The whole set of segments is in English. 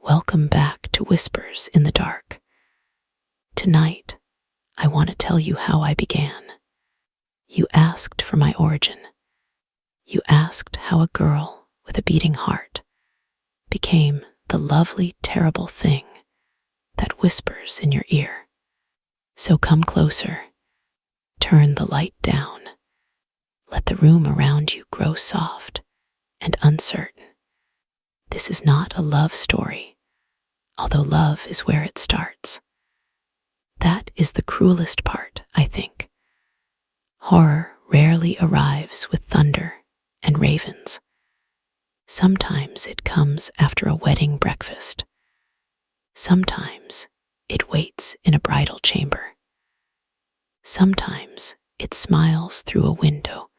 Welcome back to Whispers in the Dark. Tonight, I want to tell you how I began. You asked for my origin. You asked how a girl with a beating heart became the lovely, terrible thing that whispers in your ear. So come closer. Turn the light down. Let the room around you grow soft and uncertain. This is not a love story, although love is where it starts. That is the cruelest part, I think. Horror rarely arrives with thunder and ravens. Sometimes it comes after a wedding breakfast. Sometimes it waits in a bridal chamber. Sometimes it smiles through a window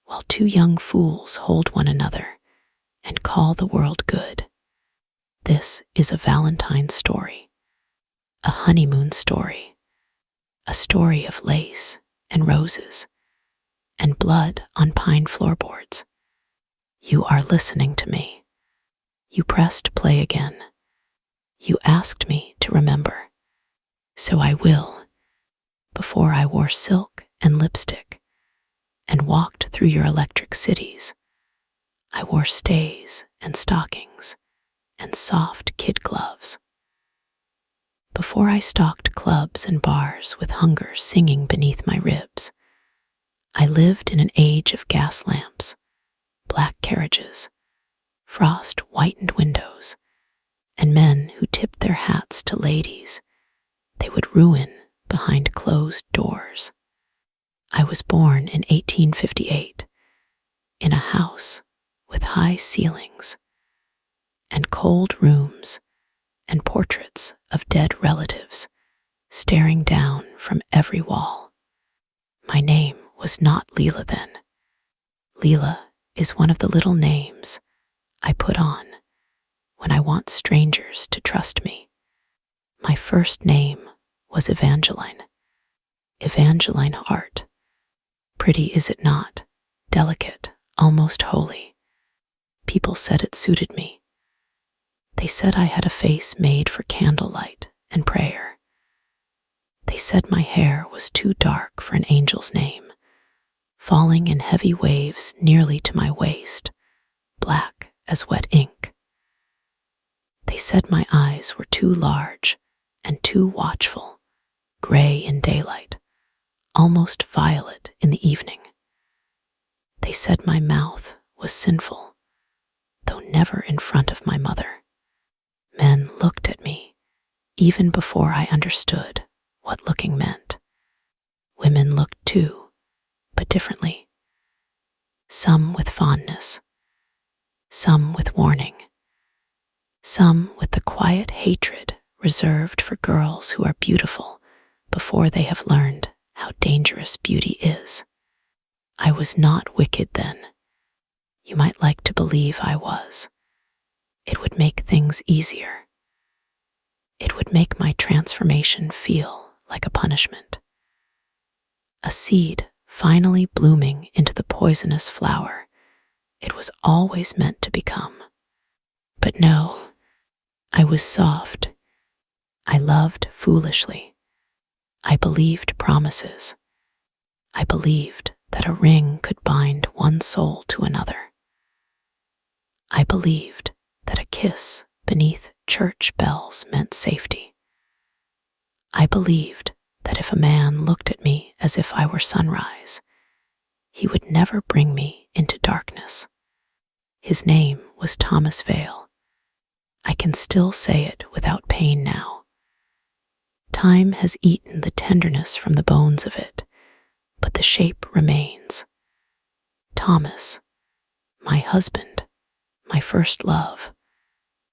while two young fools hold one another and call the world good. This is a Valentine's story, a honeymoon story, a story of lace and roses and blood on pine floorboards. You are listening to me. You pressed play again. You asked me to remember. So I will. Before I wore silk and lipstick and walked through your electric cities, I wore stays and stockings and soft kid gloves. Before I stalked clubs and bars with hunger singing beneath my ribs, I lived in an age of gas lamps, black carriages, frost-whitened windows, and men who tipped their hats to ladies they would ruin behind closed doors. I was born in 1858 in a house with high ceilings and cold rooms and portraits of dead relatives staring down from every wall. My name was not Leela then. Leela is one of the little names I put on when I want strangers to trust me. My first name was Evangeline. Evangeline Hart. Pretty, is it not? Delicate, almost holy. People said it suited me. They said I had a face made for candlelight and prayer. They said my hair was too dark for an angel's name, falling in heavy waves nearly to my waist, black as wet ink. They said my eyes were too large and too watchful, gray in daylight, almost violet in the evening. They said my mouth was sinful, though never in front of my mother. Men looked at me even before I understood what looking meant. Women looked too, but differently. Some with fondness, some with warning, some with the quiet hatred reserved for girls who are beautiful before they have learned how dangerous beauty is. I was not wicked then. You might like to believe I was. It would make things easier. It would make my transformation feel like a punishment. A seed finally blooming into the poisonous flower it was always meant to become. But no, I was soft. I loved foolishly. I believed promises. I believed that a ring could bind one soul to another. I believed that a kiss beneath church bells meant safety. I believed that if a man looked at me as if I were sunrise, he would never bring me into darkness. His name was Thomas Vale. I can still say it without pain now. Time has eaten the tenderness from the bones of it, but the shape remains. Thomas, my husband, my first love,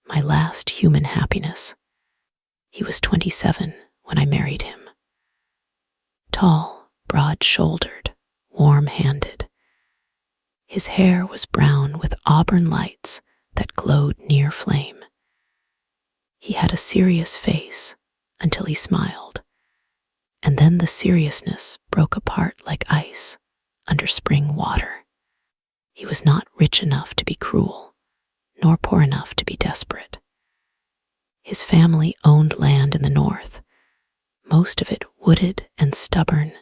my last human happiness. He was 27 when I married him. Tall, broad-shouldered, warm-handed. His hair was brown with auburn lights that glowed near flame. He had a serious face until he smiled, and then the seriousness broke apart like ice under spring water. He was not rich enough to be cruel, nor poor enough to be desperate. His family owned land in the north, most of it wooded and stubborn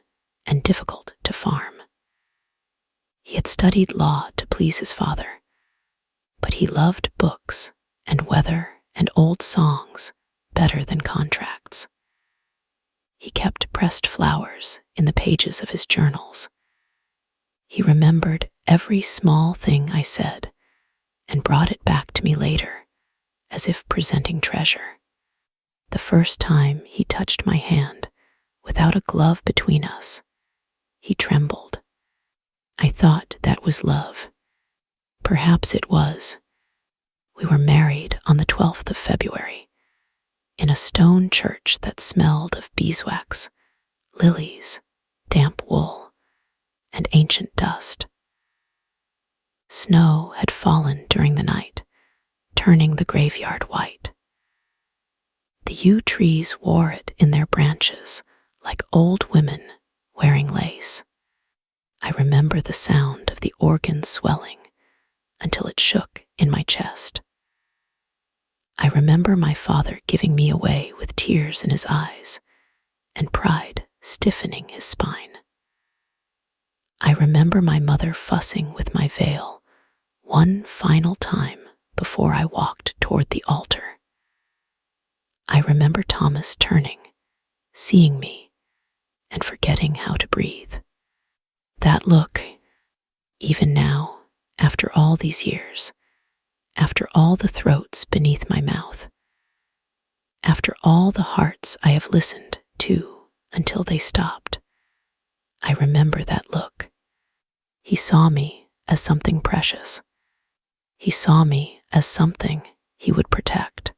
and difficult to farm. He had studied law to please his father, but he loved books and weather and old songs better than contracts. He kept pressed flowers in the pages of his journals. He remembered every small thing I said and brought it back to me later, as if presenting treasure. The first time he touched my hand, without a glove between us, he trembled. I thought that was love. Perhaps it was. We were married on the 12th of February, in a stone church that smelled of beeswax, lilies, damp wool, and ancient dust. Snow had fallen during the night, turning the graveyard white. The yew trees wore it in their branches like old women wearing lace. I remember the sound of the organ swelling until it shook in my chest. I remember my father giving me away with tears in his eyes and pride stiffening his spine. I remember my mother fussing with my veil one final time before I walked toward the altar. I remember Thomas turning, seeing me, and forgetting how to breathe. That look, even now, after all these years, after all the throats beneath my mouth, after all the hearts I have listened to until they stopped, I remember that look. He saw me as something precious. He saw me as something he would protect.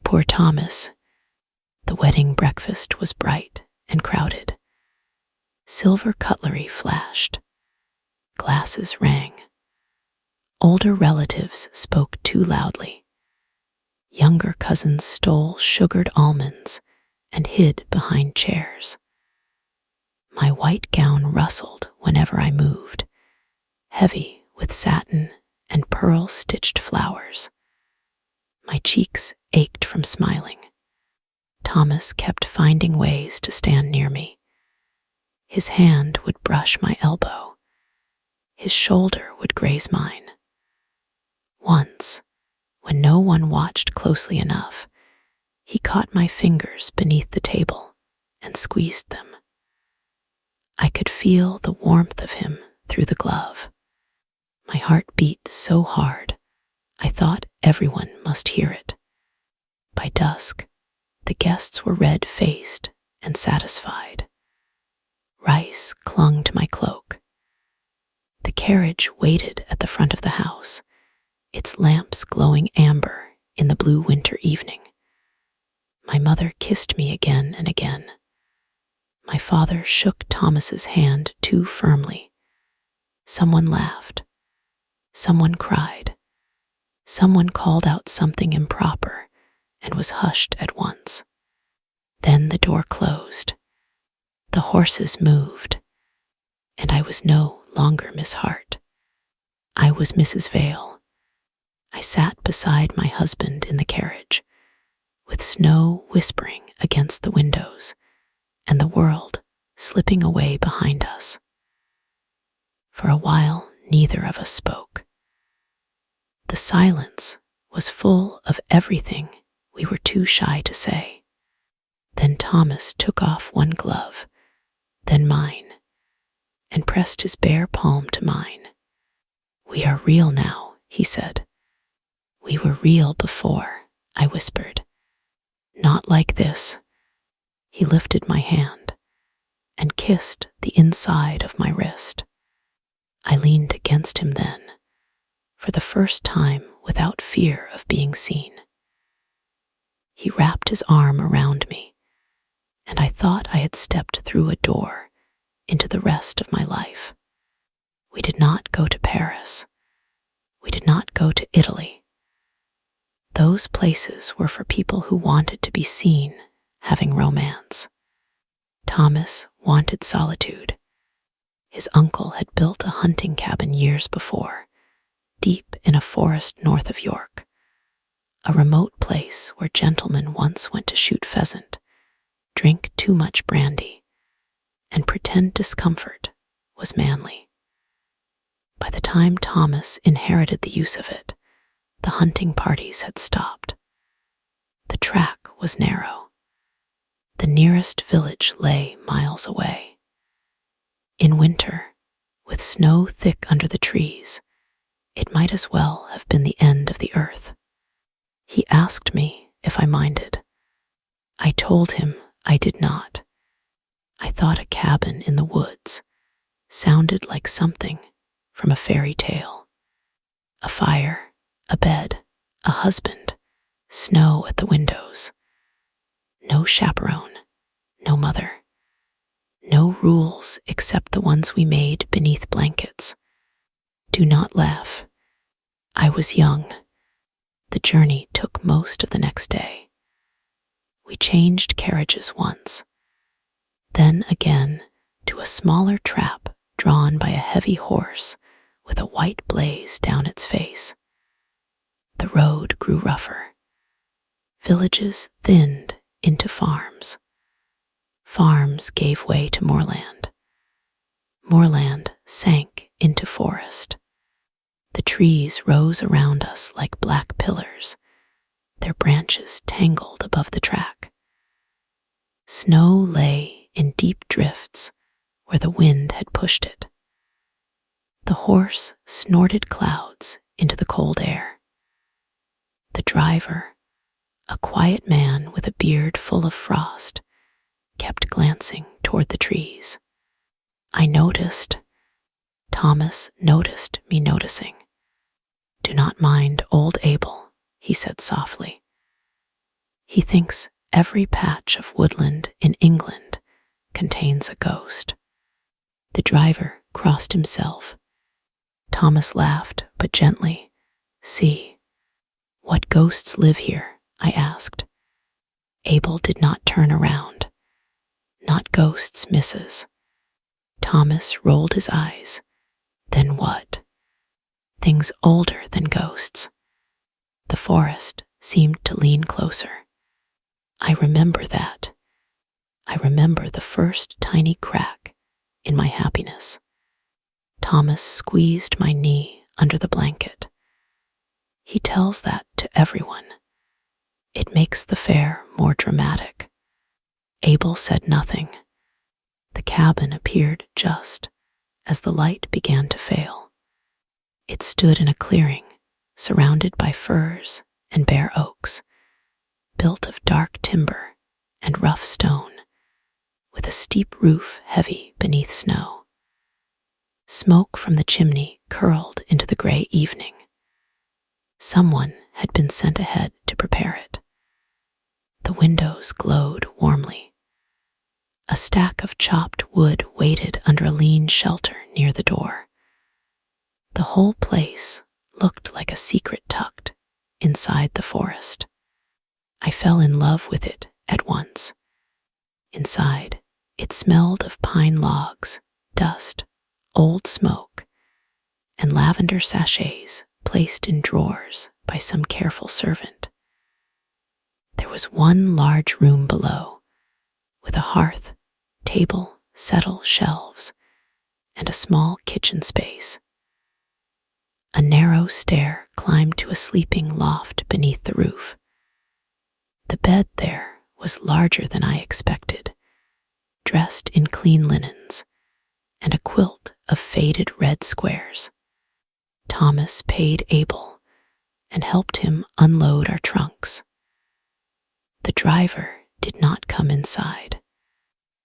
Poor Thomas. The wedding breakfast was bright and crowded. Silver cutlery flashed. Glasses rang. Older relatives spoke too loudly. Younger cousins stole sugared almonds and hid behind chairs. My white gown rustled whenever I moved, heavy with satin and pearl-stitched flowers. My cheeks ached from smiling. Thomas kept finding ways to stand near me. His hand would brush my elbow. His shoulder would graze mine. Once, when no one watched closely enough, he caught my fingers beneath the table and squeezed them. I could feel the warmth of him through the glove. My heart beat so hard, I thought everyone must hear it. By dusk, the guests were red-faced and satisfied. Rice clung to my cloak. The carriage waited at the front of the house, its lamps glowing amber in the blue winter evening. My mother kissed me again and again. My father shook Thomas's hand too firmly. Someone laughed. Someone cried. Someone called out something improper and was hushed at once. Then the door closed. The horses moved, and I was no longer Miss Hart. I was Mrs. Vale. I sat beside my husband in the carriage, with snow whispering against the windows and the world slipping away behind us. For a while, neither of us spoke. The silence was full of everything we were too shy to say. Then Thomas took off one glove, then mine, and pressed his bare palm to mine. "We are real now," he said. "We were real before," I whispered. "Not like this." He lifted my hand and kissed the inside of my wrist. I leaned against him then, for the first time without fear of being seen. He wrapped his arm around me, and I thought I had stepped through a door into the rest of my life. We did not go to Paris. We did not go to Italy. Those places were for people who wanted to be seen having romance. Thomas wanted solitude. His uncle had built a hunting cabin years before, deep in a forest north of York. a remote place where gentlemen once went to shoot pheasant, drink too much brandy, and pretend discomfort was manly. By the time Thomas inherited the use of it, the hunting parties had stopped. The track was narrow. The nearest village lay miles away. In winter, with snow thick under the trees, it might as well have been the end of the earth. He asked me if I minded. I told him I did not. I thought a cabin in the woods sounded like something from a fairy tale. A fire, a bed, a husband, snow at the windows. No chaperone, no mother. No rules except the ones we made beneath blankets. Do not laugh. I was young. The journey took most of the next day. We changed carriages once, then again to a smaller trap drawn by a heavy horse with a white blaze down its face. The road grew rougher. Villages thinned into farms. Farms gave way to moorland. Moorland sank into forest. The trees rose around us like black pillars, their branches tangled above the track. Snow lay in deep drifts where the wind had pushed it. The horse snorted clouds into the cold air. The driver, a quiet man with a beard full of frost, kept glancing toward the trees. I noticed. Thomas noticed me noticing. Do not mind old Abel, he said softly. He thinks every patch of woodland in England contains a ghost. The driver crossed himself. Thomas laughed, but gently. See, what ghosts live here? I asked. Abel did not turn around. Not ghosts, missus. Thomas rolled his eyes. Then what? Things older than ghosts. The forest seemed to lean closer. I remember that. I remember the first tiny crack in my happiness. Thomas squeezed my knee under the blanket. He tells that to everyone. It makes the fair more dramatic. Abel said nothing. The cabin appeared just as the light began to fail. It stood in a clearing, surrounded by firs and bare oaks, built of dark timber and rough stone, with a steep roof heavy beneath snow. Smoke from the chimney curled into the gray evening. Someone had been sent ahead to prepare it. The windows glowed warmly. A stack of chopped wood waited under a lean shelter near the door. The whole place looked like a secret tucked inside the forest. I fell in love with it at once. Inside, it smelled of pine logs, dust, old smoke, and lavender sachets placed in drawers by some careful servant. There was one large room below, with a hearth, table, settle, shelves, and a small kitchen space. A narrow stair climbed to a sleeping loft beneath the roof. The bed there was larger than I expected, dressed in clean linens, and a quilt of faded red squares. Thomas paid Abel and helped him unload our trunks. The driver did not come inside.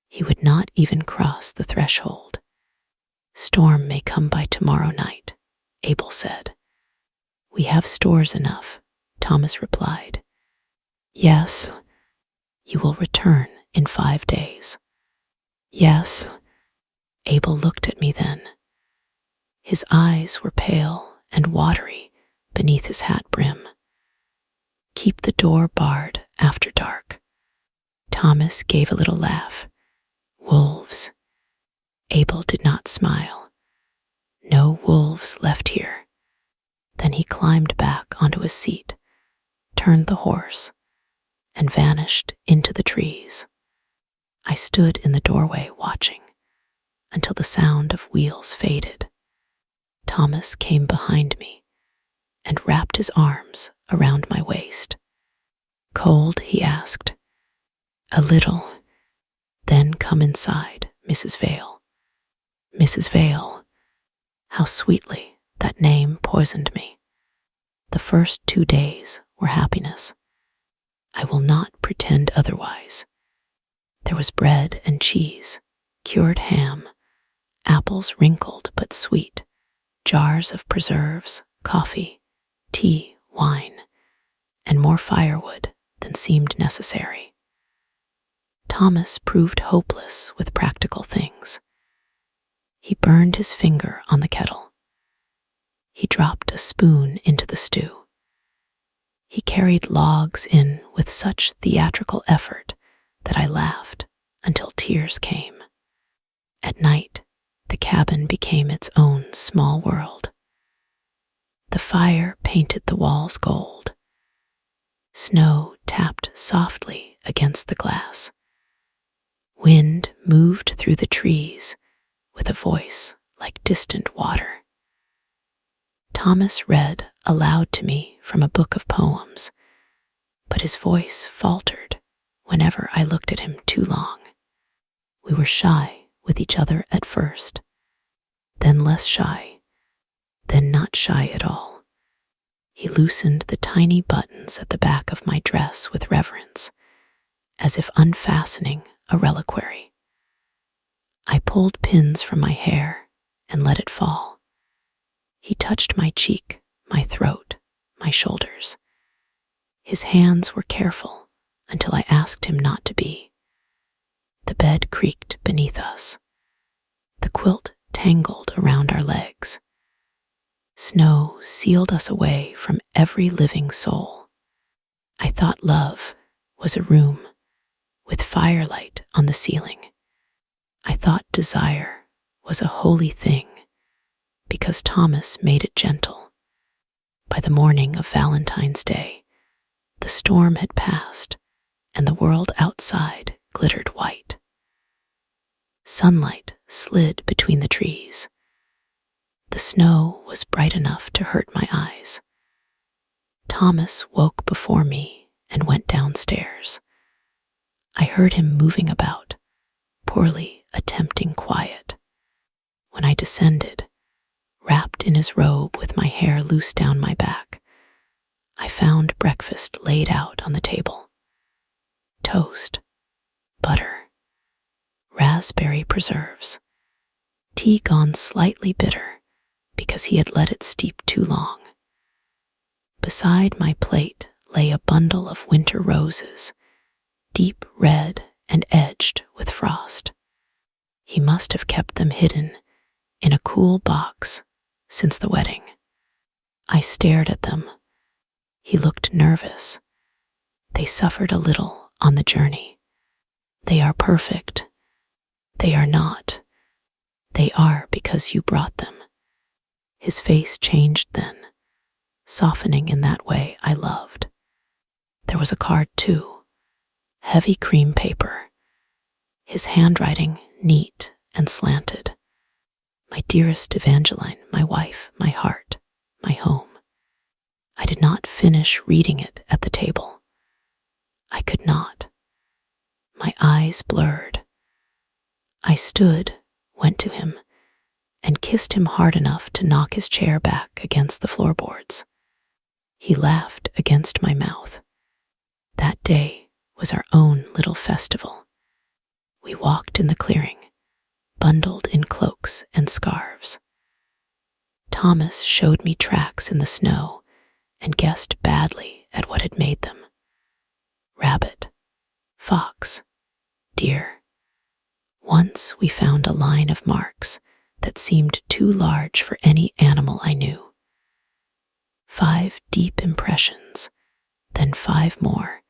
He would not even cross the threshold. Storm may come by tomorrow night, Abel said. We have stores enough, Thomas replied. Yes, you will return in 5 days. Yes, Abel looked at me then. His eyes were pale and watery beneath his hat brim. Keep the door barred after dark. Thomas gave a little laugh. Wolves. Abel did not smile. No wolves left here. Then he climbed back onto his seat, turned the horse and vanished into the trees. I stood in the doorway watching until the sound of wheels faded. Thomas came behind me and wrapped his arms around my waist. "Cold?" he asked. "A little." "Then come inside, Mrs. Vale." Mrs. Vale. How sweetly that name poisoned me. The first 2 days were happiness. I will not pretend otherwise. There was bread and cheese, cured ham, apples wrinkled but sweet, jars of preserves, coffee, tea, wine, and more firewood than seemed necessary. Thomas proved hopeless with practical things. He burned his finger on the kettle. He dropped a spoon into the stew. He carried logs in with such theatrical effort that I laughed until tears came. At night, the cabin became its own small world. The fire painted the walls gold. Snow tapped softly against the glass. Wind moved through the trees with a voice like distant water. Thomas read aloud to me from a book of poems, but his voice faltered whenever I looked at him too long. We were shy with each other at first, then less shy, then not shy at all. He loosened the tiny buttons at the back of my dress with reverence, as if unfastening a reliquary. I pulled pins from my hair and let it fall. He touched my cheek, my throat, my shoulders. His hands were careful until I asked him not to be. The bed creaked beneath us. The quilt tangled around our legs. Snow sealed us away from every living soul. I thought love was a room with firelight on the ceiling. I thought desire was a holy thing because Thomas made it gentle. By the morning of Valentine's Day, the storm had passed and the world outside glittered white. Sunlight slid between the trees. The snow was bright enough to hurt my eyes. Thomas woke before me and went downstairs. I heard him moving about, poorly attempting quiet. When I descended, wrapped in his robe with my hair loose down my back, I found breakfast laid out on the table. Toast, butter, raspberry preserves, tea gone slightly bitter because he had let it steep too long. Beside my plate lay a bundle of winter roses, deep red and edged with frost. He must have kept them hidden in a cool box since the wedding. I stared at them. He looked nervous. They suffered a little on the journey. They are perfect. They are not. They are because you brought them. His face changed then, softening in that way I loved. There was a card too, heavy cream paper, his handwriting neat and slanted. My dearest Evangeline, my wife, my heart, my home. I did not finish reading it at the table. I could not. My eyes blurred. I stood, went to him, and kissed him hard enough to knock his chair back against the floorboards. He laughed against my mouth. That day was our own little festival. We walked in the clearing, bundled in cloaks and scarves. Thomas showed me tracks in the snow and guessed badly at what had made them. Rabbit, fox, deer. Once we found a line of marks that seemed too large for any animal I knew. 5 deep impressions, then 5 more,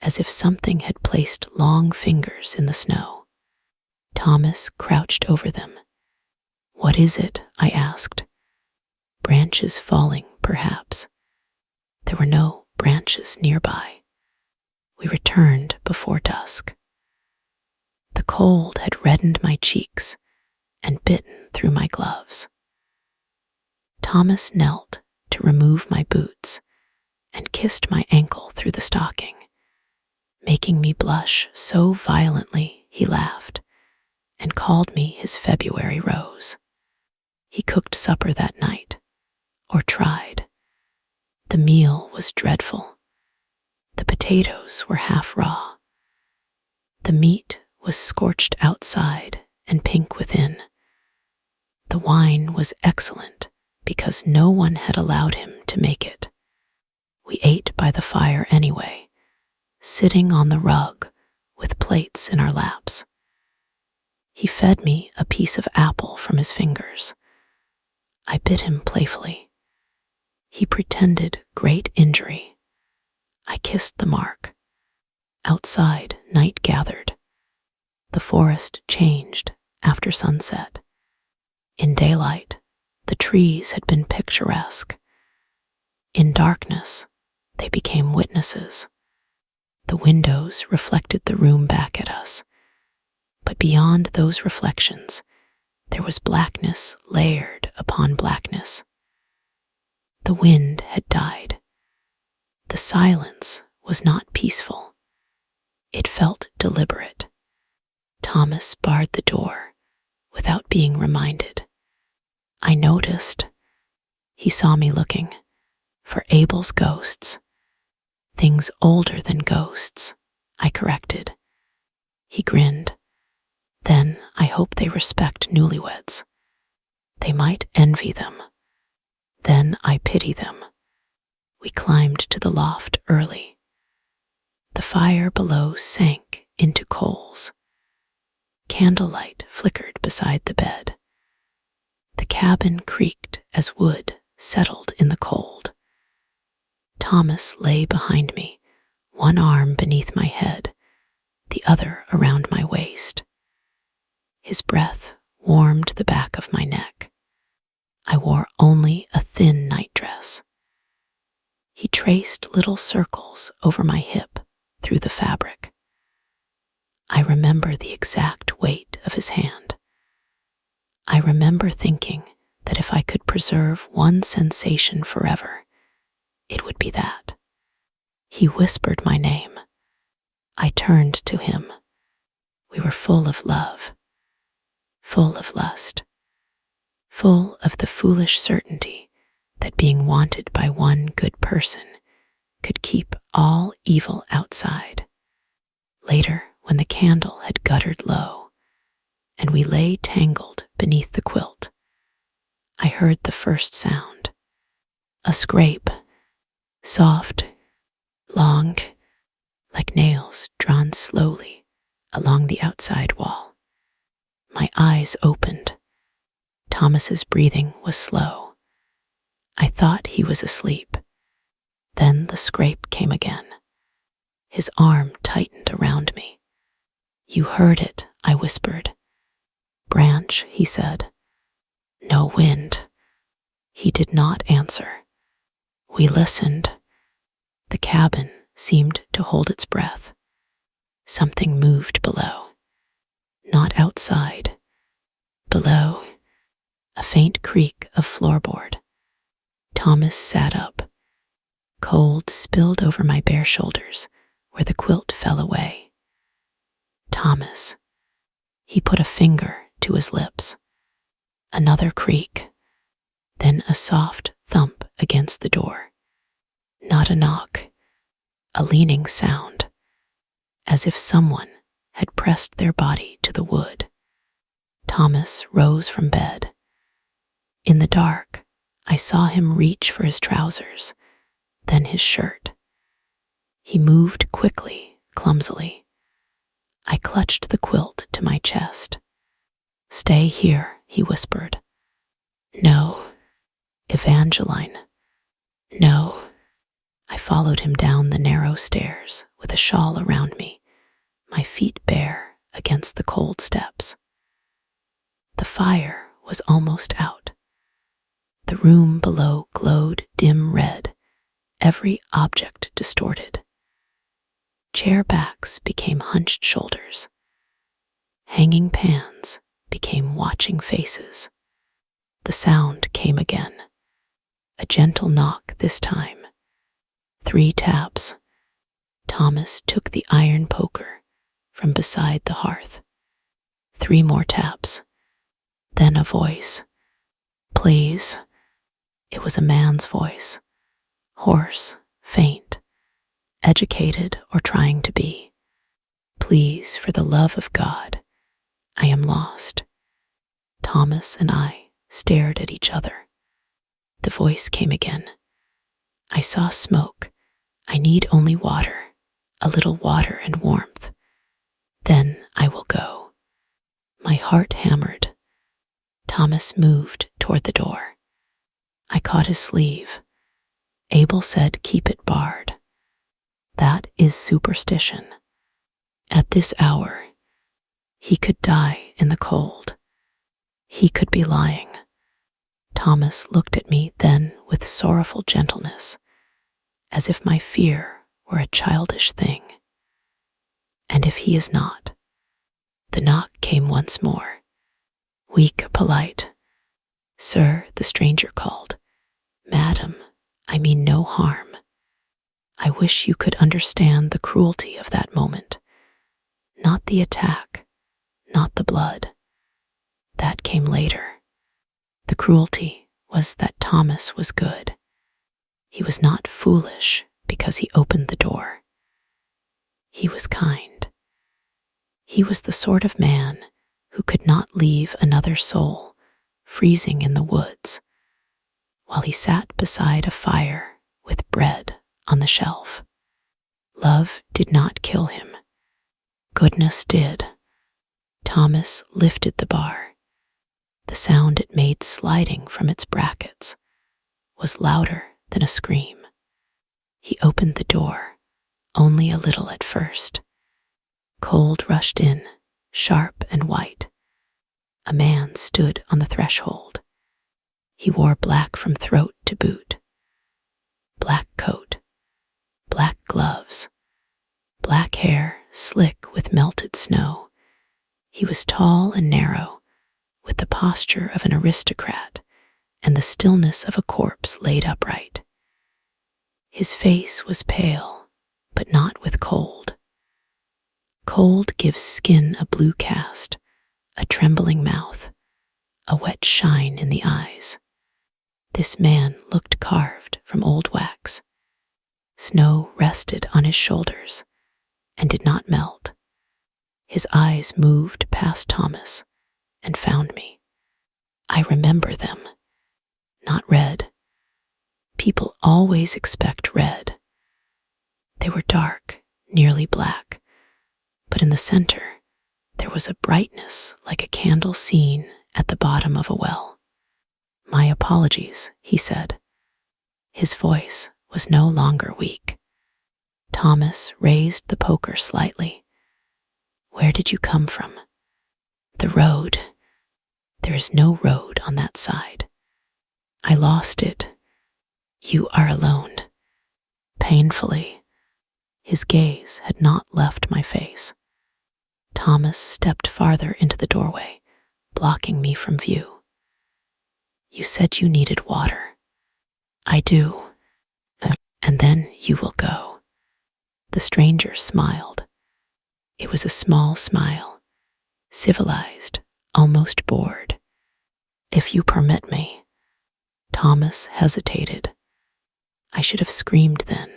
as if something had placed long fingers in the snow. Thomas crouched over them. "What is it?" I asked. Branches falling, perhaps. There were no branches nearby. We returned before dusk. The cold had reddened my cheeks and bitten through my gloves. Thomas knelt to remove my boots and kissed my ankle through the stocking, making me blush so violently he laughed and called me his February rose. He cooked supper that night, or tried. The meal was dreadful. The potatoes were half raw. The meat was scorched outside and pink within. The wine was excellent because no one had allowed him to make it. We ate by the fire anyway, sitting on the rug with plates in our laps. He fed me a piece of apple from his fingers. I bit him playfully. He pretended great injury. I kissed the mark. Outside, night gathered. The forest changed after sunset. In daylight, the trees had been picturesque. In darkness, they became witnesses. The windows reflected the room back at us, but beyond those reflections, there was blackness layered upon blackness. The wind had died. The silence was not peaceful. It felt deliberate. Thomas barred the door without being reminded. I noticed. He saw me looking for Abel's ghosts. Things older than ghosts, I corrected. He grinned. Then I hope they respect newlyweds. They might envy them. Then I pity them. We climbed to the loft early. The fire below sank into coals. Candlelight flickered beside the bed. The cabin creaked as wood settled in the cold. Thomas lay behind me, one arm beneath my head, the other around my waist. His breath warmed the back of my neck. I wore only a thin nightdress. He traced little circles over my hip through the fabric. I remember the exact weight of his hand. I remember thinking that if I could preserve one sensation forever, it would be that. He whispered my name. I turned to him. We were full of love, full of lust, full of the foolish certainty that being wanted by one good person could keep all evil outside. Later, when the candle had guttered low, and we lay tangled beneath the quilt, I heard the first sound, a scrape, soft, long, like nails drawn slowly along the outside wall. My eyes opened. Thomas's breathing was slow. I thought he was asleep. Then the scrape came again. His arm tightened around me. You heard it, I whispered. Branch, he said. No wind. He did not answer. We listened. The cabin seemed to hold its breath. Something moved below. Not outside. Below, a faint creak of floorboard. Thomas sat up. Cold spilled over my bare shoulders where the quilt fell away. Thomas. He put a finger to his lips. Another creak. Then a soft thump against the door. Not a knock. A leaning sound, as if someone had pressed their body to the wood. Thomas rose from bed. In the dark, I saw him reach for his trousers, then his shirt. He moved quickly, clumsily. I clutched the quilt to my chest. Stay here, he whispered. No, Evangeline. No. I followed him down the narrow stairs with a shawl around me, my feet bare against the cold steps. The fire was almost out. The room below glowed dim red every object distorted. Chair backs became hunched shoulders. Hanging pans became watching faces. The sound came again. A gentle knock this time. 3 taps. Thomas took the iron poker from beside the hearth. 3 more taps. Then a voice. Please. It was a man's voice. Hoarse, faint, educated or trying to be. Please, for the love of God, I am lost. Thomas and I stared at each other. The voice came again. I saw smoke. I need only water, a little water and warmth. Then I will go. My heart hammered. Thomas moved toward the door. I caught his sleeve. Abel said, keep it barred. That is superstition. At this hour, he could die in the cold. He could be lying. Thomas looked at me then with sorrowful gentleness, as if my fear were a childish thing. And if he is not? The knock came once more. Weak, polite. Sir, the stranger called. Madam, I mean no harm. I wish you could understand the cruelty of that moment. Not the attack, not the blood. That came later. The cruelty was that Thomas was good. He was not foolish because he opened the door. He was kind. He was the sort of man who could not leave another soul freezing in the woods while he sat beside a fire with bread on the shelf. Love did not kill him. Goodness did. Thomas lifted the bar. The sound it made sliding from its brackets was louder than a scream. He opened the door, only a little at first. Cold rushed in, sharp and white. A man stood on the threshold. He wore black from throat to boot. Black coat, black gloves, black hair slick with melted snow. He was tall and narrow, with the posture of an aristocrat and the stillness of a corpse laid upright. His face was pale, but not with cold. Cold gives skin a blue cast, a trembling mouth, a wet shine in the eyes. This man looked carved from old wax. Snow rested on his shoulders and did not melt. His eyes moved past Thomas and found me. I remember them. Not red. People always expect red. They were dark, nearly black, but in the center there was a brightness like a candle seen at the bottom of a well. My apologies, he said. His voice was no longer weak. Thomas raised the poker slightly. Where did you come from? The road. There is no road on that side. I lost it. You are alone. Painfully. His gaze had not left my face. Thomas stepped farther into the doorway, blocking me from view. You said you needed water. I do. And then you will go. The stranger smiled. It was a small smile, civilized, almost bored. If you permit me. Thomas hesitated. I should have screamed then.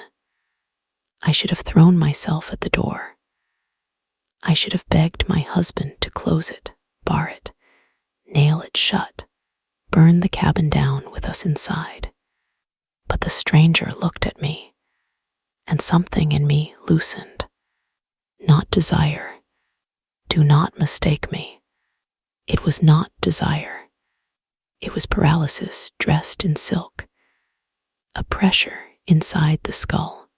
I should have thrown myself at the door. I should have begged my husband to close it, bar it, nail it shut, burn the cabin down with us inside. But the stranger looked at me, and something in me loosened. Not desire. Do not mistake me. It was not desire. It was paralysis dressed in silk. A pressure inside the skull.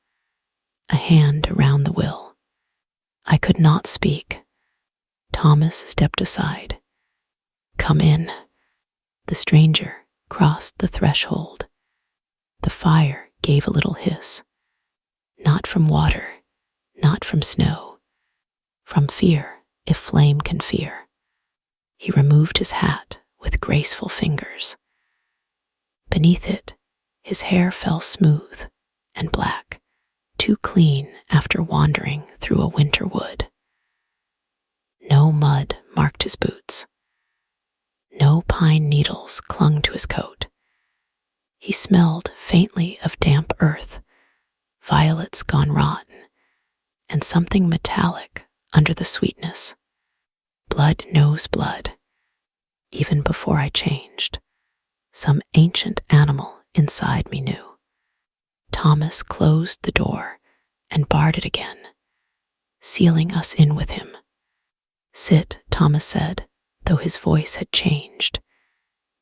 A hand around the will. I could not speak. Thomas stepped aside. Come in. The stranger crossed the threshold. The fire gave a little hiss. Not from water, not from snow, from fear, if flame can fear. He removed his hat with graceful fingers. Beneath it, his hair fell smooth and black, too clean after wandering through a winter wood. No mud marked his boots. No pine needles clung to his coat. He smelled faintly of damp earth, violets gone rotten, and something metallic under the sweetness. Blood knows blood. Even before I changed, some ancient animal inside me knew. Thomas closed the door and barred it again, sealing us in with him. Sit, Thomas said, though his voice had changed.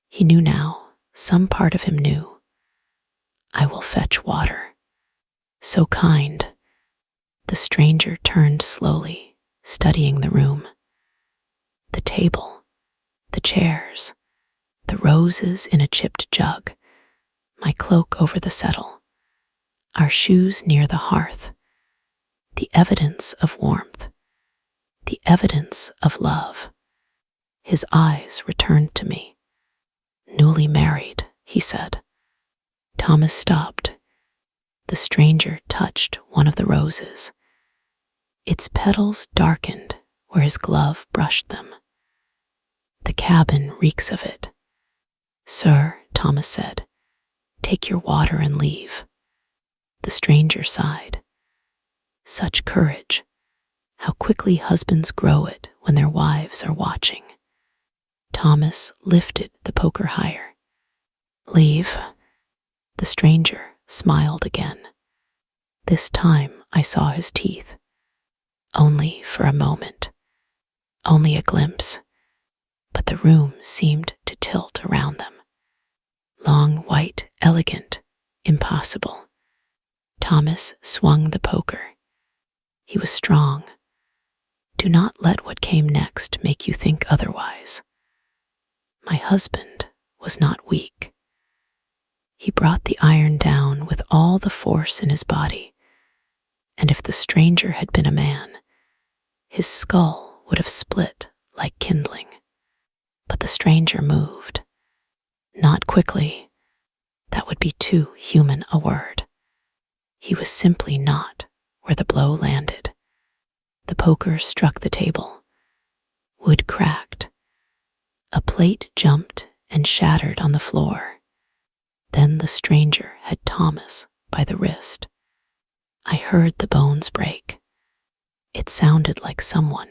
He knew now, some part of him knew. I will fetch water. So kind. The stranger turned slowly, studying the room. The table, the chairs, the roses in a chipped jug, my cloak over the settle, our shoes near the hearth, the evidence of warmth, the evidence of love. His eyes returned to me. Newly married, he said. Thomas stopped. The stranger touched one of the roses. Its petals darkened where his glove brushed them. The cabin reeks of it. Sir, Thomas said, take your water and leave. The stranger sighed. Such courage. How quickly husbands grow it when their wives are watching. Thomas lifted the poker higher. Leave. The stranger smiled again. This time I saw his teeth. Only for a moment. Only a glimpse. But the room seemed to tilt around them. Long, white, elegant, impossible. Thomas swung the poker. He was strong. Do not let what came next make you think otherwise. My husband was not weak. He brought the iron down with all the force in his body, and if the stranger had been a man, his skull would have split like kindling. But the stranger moved. Not quickly. That would be too human a word. He was simply not where the blow landed. The poker struck the table. Wood cracked. A plate jumped and shattered on the floor. Then the stranger had Thomas by the wrist. I heard the bones break. It sounded like someone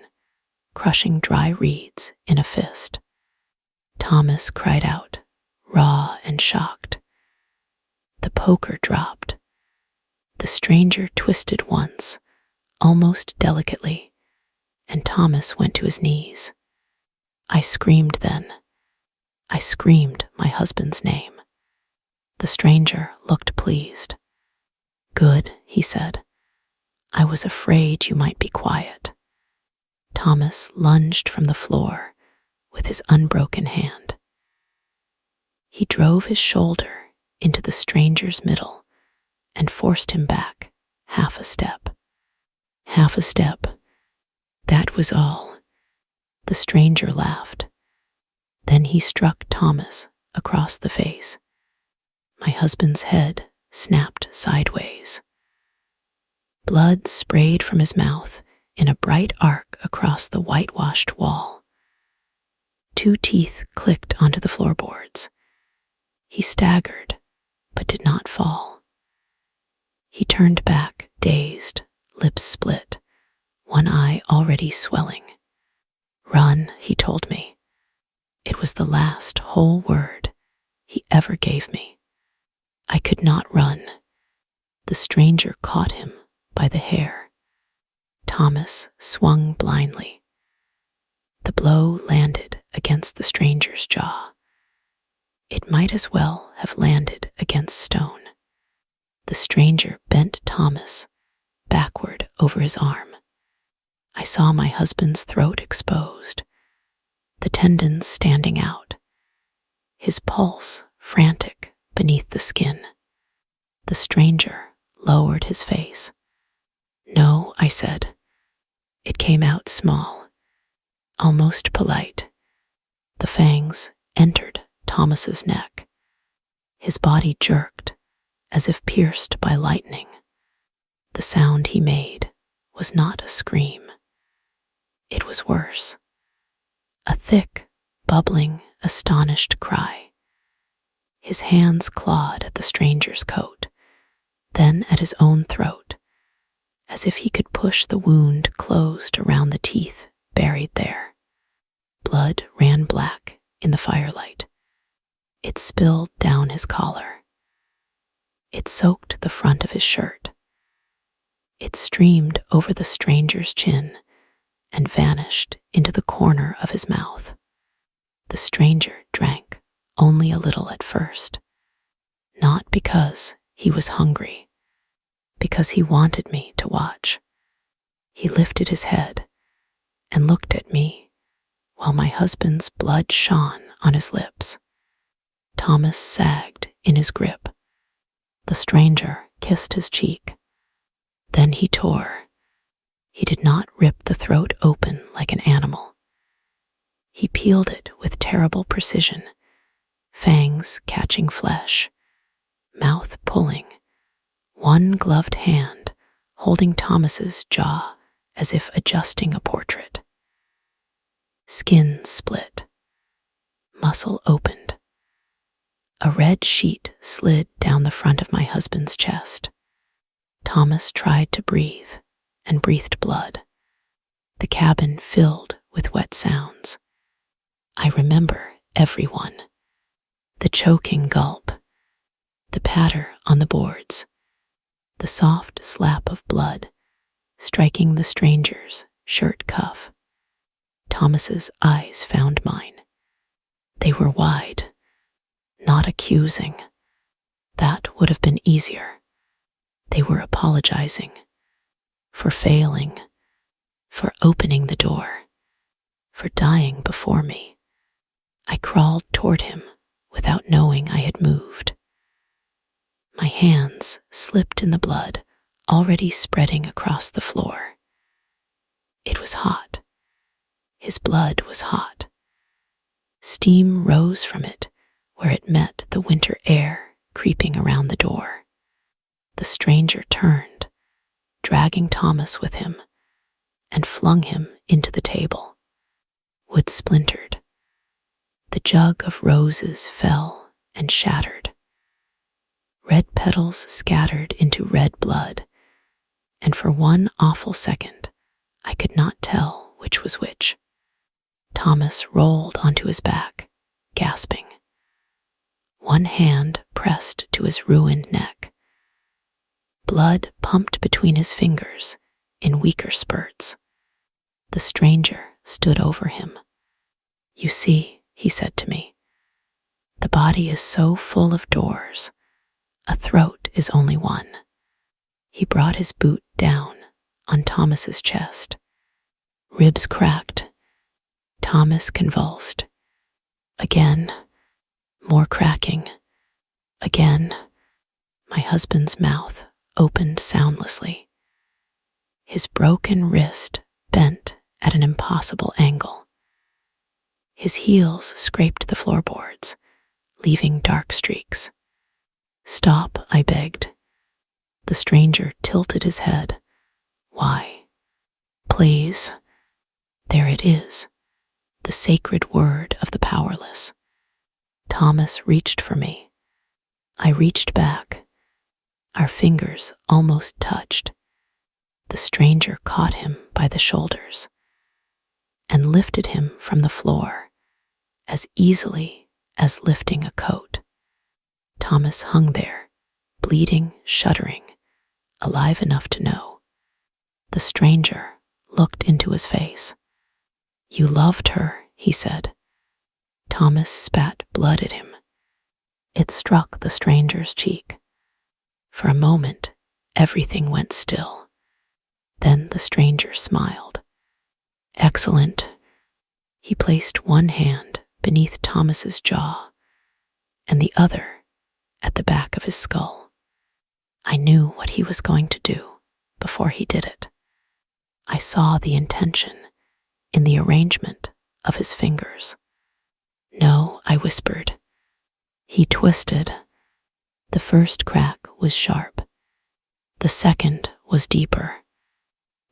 crushing dry reeds in a fist. Thomas cried out, raw and shocked. The poker dropped. The stranger twisted once, almost delicately, and Thomas went to his knees. I screamed then. I screamed my husband's name. The stranger looked pleased. Good, he said. I was afraid you might be quiet. Thomas lunged from the floor with his unbroken hand. He drove his shoulder into the stranger's middle and forced him back half a step. Half a step. That was all. The stranger laughed. Then he struck Thomas across the face. My husband's head snapped sideways. Blood sprayed from his mouth in a bright arc across the whitewashed wall. 2 teeth clicked onto the floorboards. He staggered, but did not fall. He turned back, dazed, lips split, one eye already swelling. Run, he told me. It was the last whole word he ever gave me. I could not run. The stranger caught him by the hair. Thomas swung blindly. The blow landed against the stranger's jaw. It might as well have landed against stone. The stranger bent Thomas backward over his arm. I saw my husband's throat exposed, the tendons standing out, his pulse frantic beneath the skin. The stranger lowered his face. "No," I said. It came out small, almost polite. The fangs entered Thomas's neck. His body jerked as if pierced by lightning. The sound he made was not a scream. It was worse. A thick, bubbling, astonished cry. His hands clawed at the stranger's coat, then at his own throat, as if he could push the wound closed around the teeth buried there. Blood ran black in the firelight. It spilled down his collar. It soaked the front of his shirt. It streamed over the stranger's chin and vanished into the corner of his mouth. The stranger drank only a little at first, not because he was hungry, because he wanted me to watch. He lifted his head and looked at me while my husband's blood shone on his lips. Thomas sagged in his grip. The stranger kissed his cheek. Then he tore. He did not rip the throat open like an animal. He peeled it with terrible precision, fangs catching flesh, mouth pulling, one gloved hand holding Thomas's jaw as if adjusting a portrait. Skin split. Muscle opened. A red sheet slid down the front of my husband's chest. Thomas tried to breathe and breathed blood. The cabin filled with wet sounds. I remember everyone. The choking gulp, the patter on the boards, the soft slap of blood striking the stranger's shirt cuff. Thomas's eyes found mine. They were wide, not accusing. That would have been easier. They were apologizing for failing, for opening the door, for dying before me. I crawled toward him without knowing I had moved. My hands slipped in the blood already spreading across the floor. It was hot. His blood was hot. Steam rose from it where it met the winter air creeping around the door. The stranger turned, dragging Thomas with him, and flung him into the table. Wood splintered. The jug of roses fell and shattered. Red petals scattered into red blood, and for one awful second, I could not tell which was which. Thomas rolled onto his back, gasping. One hand pressed to his ruined neck. Blood pumped between his fingers in weaker spurts. The stranger stood over him. "You see," he said to me, "the body is so full of doors. A throat is only one." He brought his boot down on Thomas's chest. Ribs cracked. Thomas convulsed. Again, more cracking. Again, my husband's mouth opened soundlessly. His broken wrist bent at an impossible angle. His heels scraped the floorboards, leaving dark streaks. "Stop," I begged. The stranger tilted his head. "Why?" "Please." There it is, the sacred word of the powerless. Thomas reached for me. I reached back. Our fingers almost touched. The stranger caught him by the shoulders and lifted him from the floor as easily as lifting a coat. Thomas hung there, bleeding, shuddering, alive enough to know. The stranger looked into his face. "You loved her," he said. Thomas spat blood at him. It struck the stranger's cheek. For a moment, everything went still. Then the stranger smiled. "Excellent." He placed one hand beneath Thomas's jaw and the other at the back of his skull. I knew what he was going to do before he did it. I saw the intention in the arrangement of his fingers. "No," I whispered. He twisted. The first crack was sharp. The second was deeper.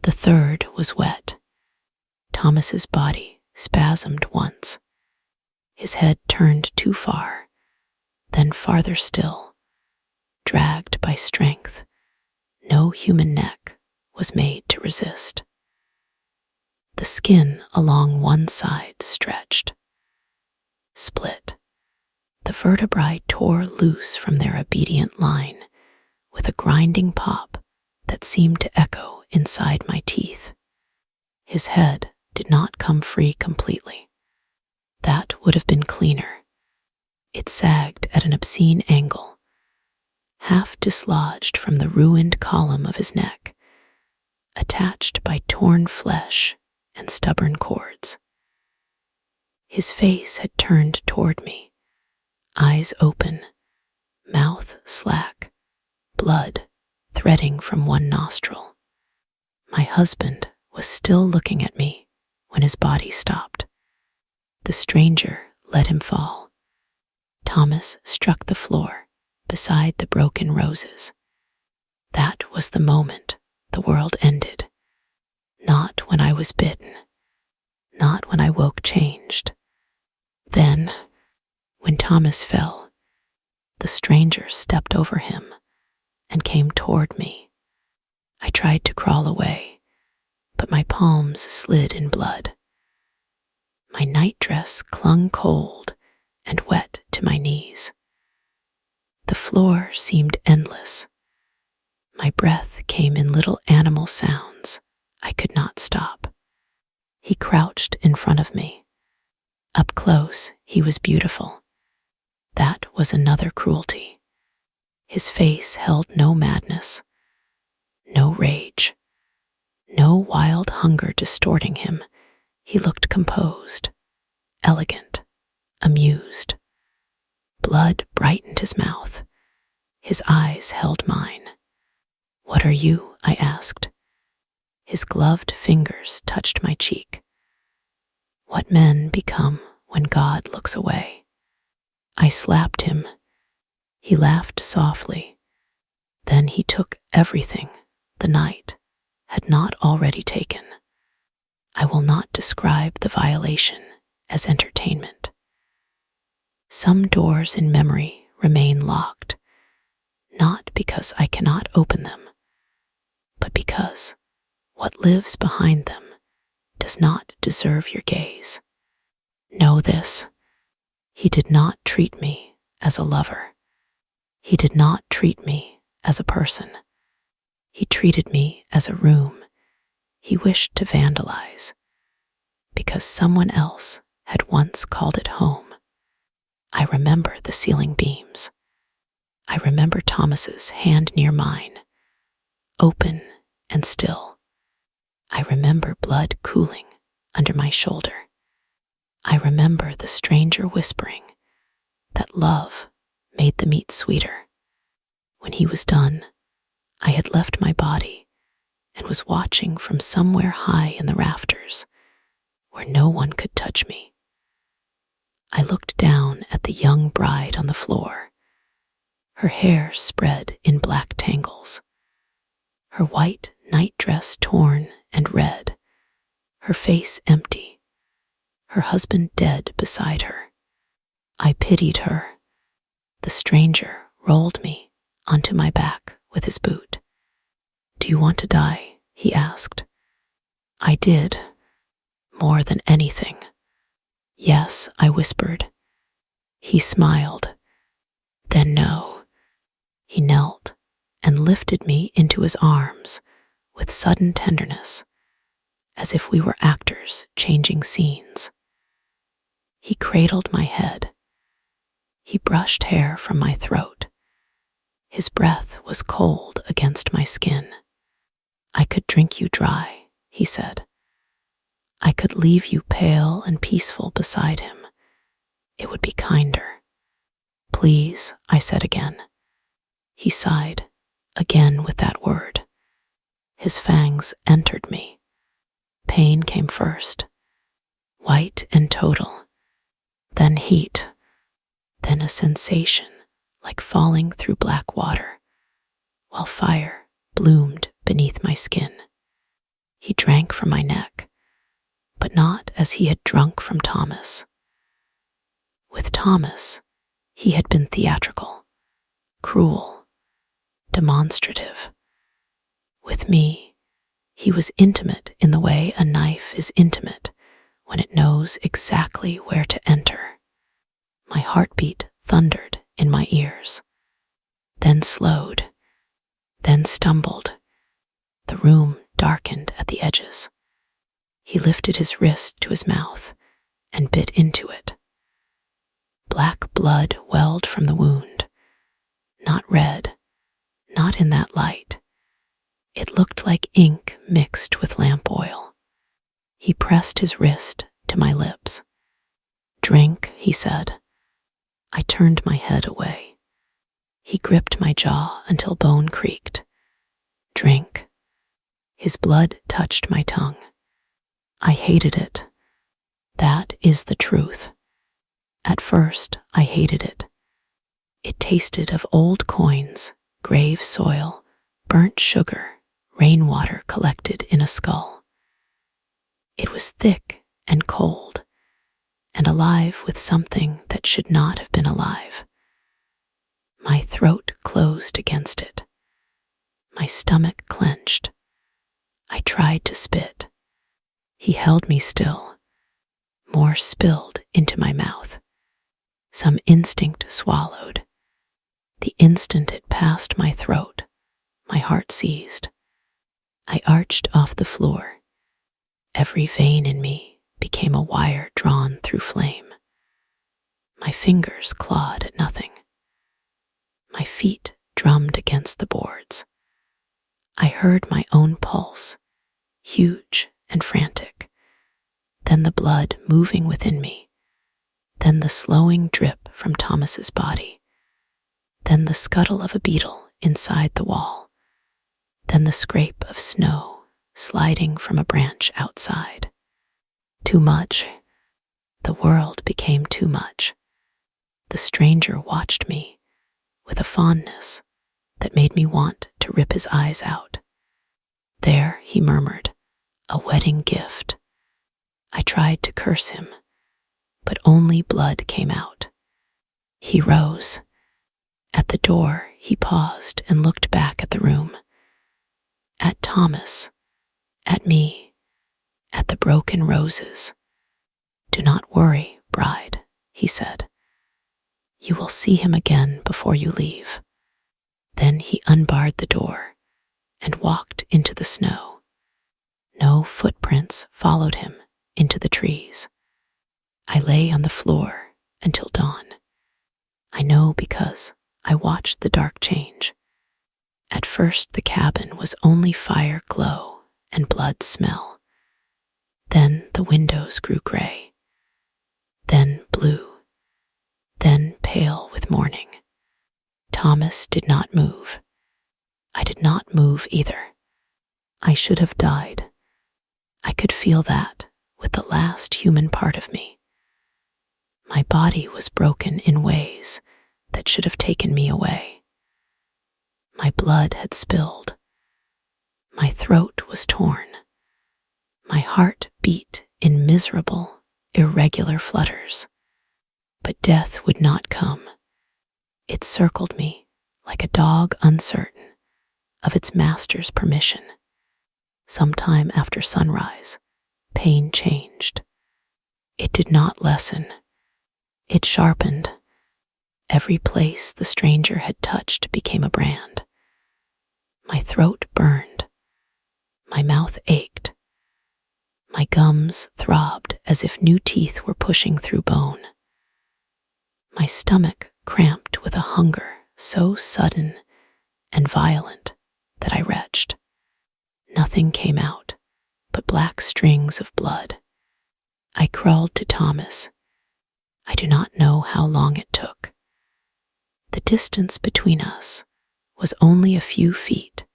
The third was wet. Thomas's body spasmed once. His head turned too far, then farther still, dragged by strength no human neck was made to resist. The skin along one side stretched, split. The vertebrae tore loose from their obedient line with a grinding pop that seemed to echo inside my teeth. His head did not come free completely. That would have been cleaner. It sagged at an obscene angle, half dislodged from the ruined column of his neck, attached by torn flesh and stubborn cords. His face had turned toward me, eyes open, mouth slack, blood threading from one nostril. My husband was still looking at me when his body stopped. The stranger let him fall. Thomas struck the floor beside the broken roses. That was the moment the world ended. Not when I was bitten. Not when I woke changed. Then, when Thomas fell, the stranger stepped over him and came toward me. I tried to crawl away, but my palms slid in blood. My nightdress clung cold and wet to my knees. The floor seemed endless. My breath came in little animal sounds I could not stop. He crouched in front of me. Up close, he was beautiful. That was another cruelty. His face held no madness, no rage, no wild hunger distorting him. He looked composed, elegant, amused. Blood brightened his mouth. His eyes held mine. "What are you?" I asked. His gloved fingers touched my cheek. "What men become when God looks away." I slapped him. He laughed softly. Then he took everything the night had not already taken. I will not describe the violation as entertainment. Some doors in memory remain locked, not because I cannot open them, but because what lives behind them does not deserve your gaze. Know this: he did not treat me as a lover. He did not treat me as a person. He treated me as a room he wished to vandalize, because someone else had once called it home. I remember the ceiling beams. I remember Thomas's hand near mine, open and still. I remember blood cooling under my shoulder. I remember the stranger whispering that love made the meat sweeter. When he was done, I had left my body and was watching from somewhere high in the rafters where no one could touch me. I looked down at the young bride on the floor, her hair spread in black tangles, her white nightdress torn and red, her face empty, her husband dead beside her. I pitied her. The stranger rolled me onto my back with his boot. "Do you want to die?" he asked. I did, more than anything. "Yes," I whispered. He smiled. "Then no." He knelt and lifted me into his arms with sudden tenderness, as if we were actors changing scenes. He cradled my head. He brushed hair from my throat. His breath was cold against my skin. "I could drink you dry," he said. "I could leave you pale and peaceful beside him. It would be kinder." "Please," I said again. He sighed. again with that word. His fangs entered me. Pain came first, white and total, then heat, then a sensation like falling through black water, while fire bloomed beneath my skin. He drank from my neck, but not as he had drunk from Thomas. With Thomas, he had been theatrical, cruel, demonstrative. With me, he was intimate in the way a knife is intimate when it knows exactly where to enter. My heartbeat thundered in my ears, then slowed, then stumbled. The room darkened at the edges. He lifted his wrist to his mouth and bit into it. Black blood welled from the wound, not red, not in that light. It looked like ink mixed with lamp oil. He pressed his wrist to my lips. "Drink," he said. I turned my head away. He gripped my jaw until bone creaked. "Drink." His blood touched my tongue. I hated it. That is the truth. At first, I hated it. It tasted of old coins, grave soil, burnt sugar, rainwater collected in a skull. It was thick and cold, and alive with something that should not have been alive. My throat closed against it. My stomach clenched. I tried to spit. He held me still. More spilled into my mouth. Some instinct swallowed. The instant it passed my throat, my heart seized. I arched off the floor. Every vein in me became a wire drawn through flame. My fingers clawed at nothing. My feet drummed against the boards. I heard my own pulse, huge and frantic, then the blood moving within me, then the slowing drip from Thomas's body, then the scuttle of a beetle inside the wall, then the scrape of snow sliding from a branch outside. Too much. The world became too much. The stranger watched me with a fondness that made me want to rip his eyes out. "There," he murmured, "a wedding gift." I tried to curse him, but only blood came out. He rose. At the door, he paused and looked back at the room. At Thomas, at me, at the broken roses. "Do not worry, bride," he said. "You will see him again before you leave." Then he unbarred the door and walked into the snow. No footprints followed him into the trees. I lay on the floor until dawn. I know because I watched the dark change. At first the cabin was only fire glow and blood smell. Then the windows grew gray, then blue, then pale with morning. Thomas did not move. I did not move either. I should have died. I could feel that with the last human part of me. My body was broken in ways that should have taken me away. My blood had spilled. My throat was torn. My heart beat in miserable, irregular flutters. But death would not come. It circled me like a dog uncertain of its master's permission. Sometime after sunrise, pain changed. It did not lessen. It sharpened. Every place the stranger had touched became a brand. My throat burned. My mouth ached. My gums throbbed as if new teeth were pushing through bone. My stomach cramped with a hunger so sudden and violent that I retched. Nothing came out but black strings of blood. I crawled to Thomas. I do not know how long it took. The distance between us was only a few feet,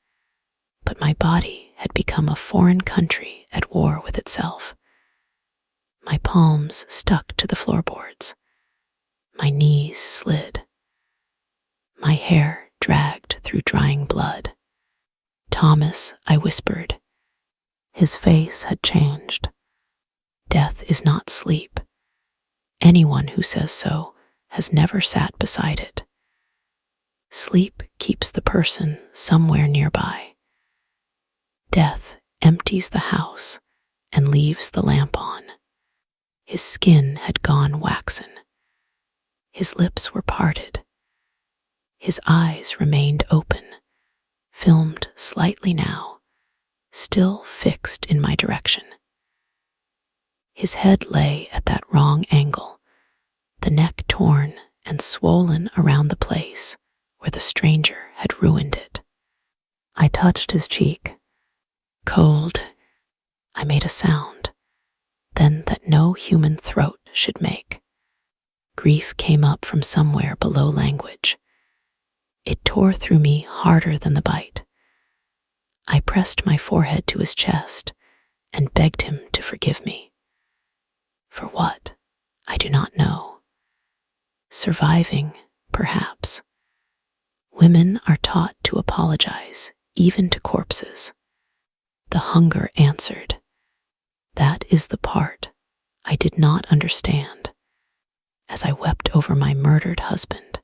but my body had become a foreign country at war with itself. My palms stuck to the floorboards. My knees slid. My hair dragged through drying blood. "Thomas," I whispered. His face had changed. "Death is not sleep. Anyone who says so has never sat beside it. Sleep keeps the person somewhere nearby. Death empties the house and leaves the lamp on." His skin had gone waxen. His lips were parted. His eyes remained open, filmed slightly now, still fixed in my direction. His head lay at that wrong angle, the neck torn and swollen around the place where the stranger had ruined it. I touched his cheek. Cold. I made a sound, then that no human throat should make. Grief came up from somewhere below language. It tore through me harder than the bite. I pressed my forehead to his chest and begged him to forgive me. For what? I do not know. Surviving, perhaps. Women are taught to apologize, even to corpses. The hunger answered. That is the part I did not understand. As I wept over my murdered husband,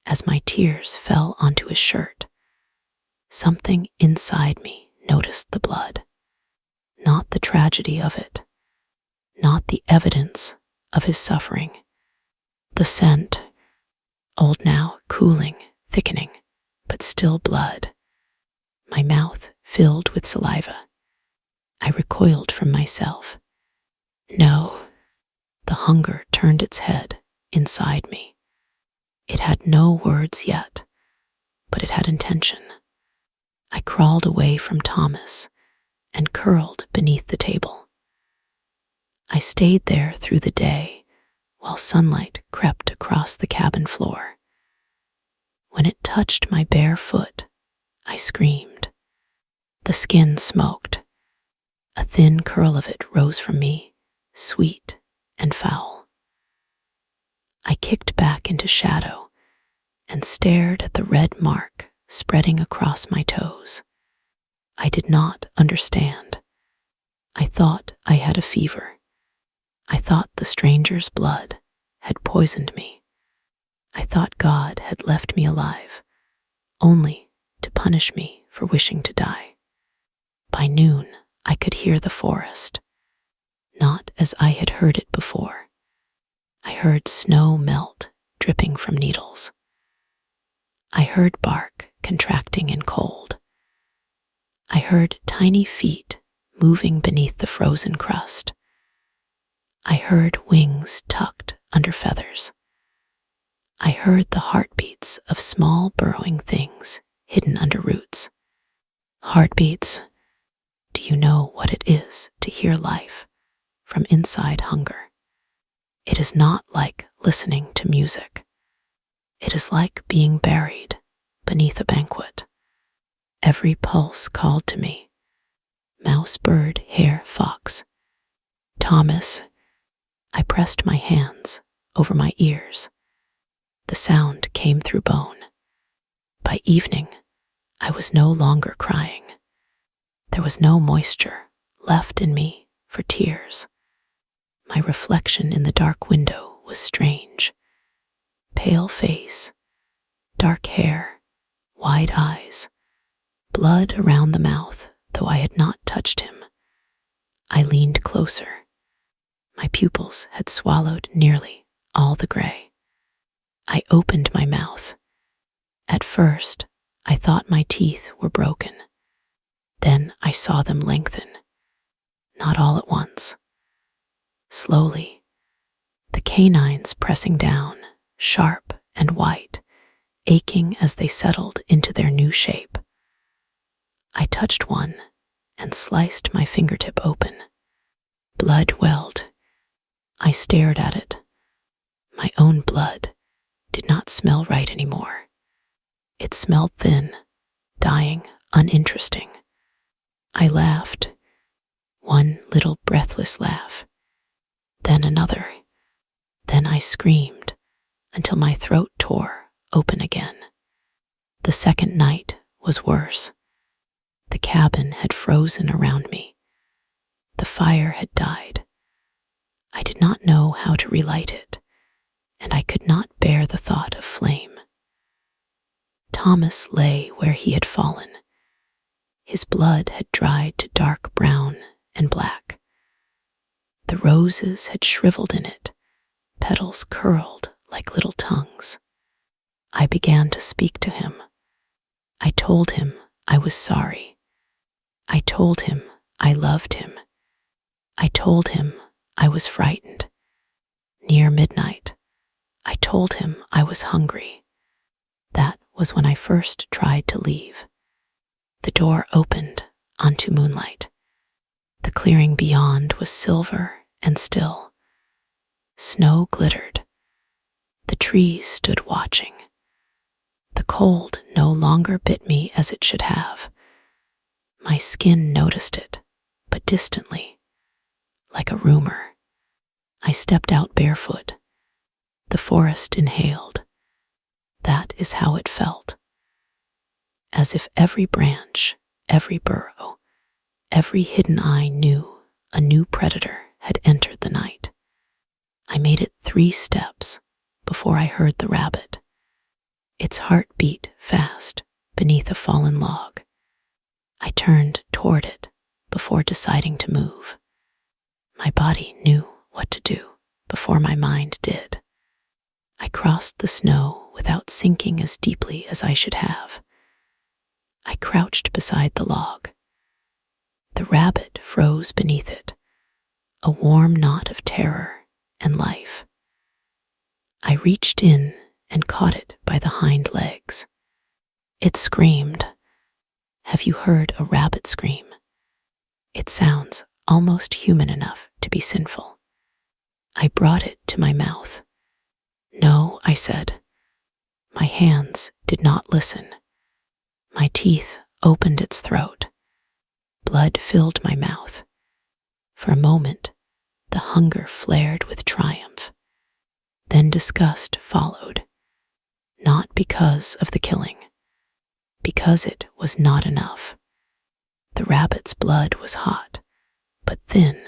as my tears fell onto his shirt, something inside me noticed the blood. Not the tragedy of it, not the evidence of his suffering. The scent, old now, cooling, thickening, but still blood. My mouth filled with saliva. I recoiled from myself. No, the hunger turned its head inside me. It had no words yet, but it had intention. I crawled away from Thomas and curled beneath the table. I stayed there through the day while sunlight crept across the cabin floor. When it touched my bare foot, I screamed. The skin smoked. A thin curl of it rose from me, sweet and foul. I kicked back into shadow and stared at the red mark spreading across my toes. I did not understand. I thought I had a fever. I thought the stranger's blood had poisoned me. I thought God had left me alive, only to punish me for wishing to die. By noon, I could hear the forest, not as I had heard it before. I heard snow melt, dripping from needles. I heard bark contracting in cold. I heard tiny feet moving beneath the frozen crust. I heard wings tucked under feathers. I heard the heartbeats of small burrowing things hidden under roots. Heartbeats. Do you know what it is to hear life from inside hunger? It is not like listening to music. It is like being buried beneath a banquet. Every pulse called to me. Mouse, bird, hare, fox. Thomas. I pressed my hands over my ears. The sound came through bone. By evening, I was no longer crying. There was no moisture left in me for tears. My reflection in the dark window was strange. Pale face, dark hair, wide eyes, blood around the mouth, though I had not touched him. I leaned closer. My pupils had swallowed nearly all the gray. I opened my mouth. At first, I thought my teeth were broken. Then I saw them lengthen, not all at once. Slowly, the canines pressing down, sharp and white, aching as they settled into their new shape. I touched one and sliced my fingertip open. Blood welled. I stared at it. My own blood did not smell right anymore. It smelled thin, dying, uninteresting. I laughed, one little breathless laugh, then another. Then I screamed until my throat tore open again. The second night was worse. The cabin had frozen around me. The fire had died. I did not know how to relight it, and I could not bear the thought of flame. Thomas lay where he had fallen. His blood had dried to dark brown and black. The roses had shriveled in it, petals curled like little tongues. I began to speak to him. I told him I was sorry. I told him I loved him. I told him I was frightened. Near midnight, I told him I was hungry. That was when I first tried to leave. The door opened onto moonlight. The clearing beyond was silver and still. Snow glittered. The trees stood watching. The cold no longer bit me as it should have. My skin noticed it, but distantly, like a rumor. I stepped out barefoot. The forest inhaled. That is how it felt. As if every branch, every burrow, every hidden eye knew a new predator had entered the night. I made it 3 steps before I heard the rabbit. Its heart beat fast beneath a fallen log. I turned toward it before deciding to move. My body knew what to do before my mind did. I crossed the snow without sinking as deeply as I should have. I crouched beside the log. The rabbit froze beneath it, a warm knot of terror and life. I reached in and caught it by the hind legs. It screamed. Have you heard a rabbit scream? It sounds almost human enough to be sinful. I brought it to my mouth. No, I said. My hands did not listen. My teeth opened its throat. Blood filled my mouth. For a moment, the hunger flared with triumph. Then disgust followed. Not because of the killing, because it was not enough. The rabbit's blood was hot, but thin,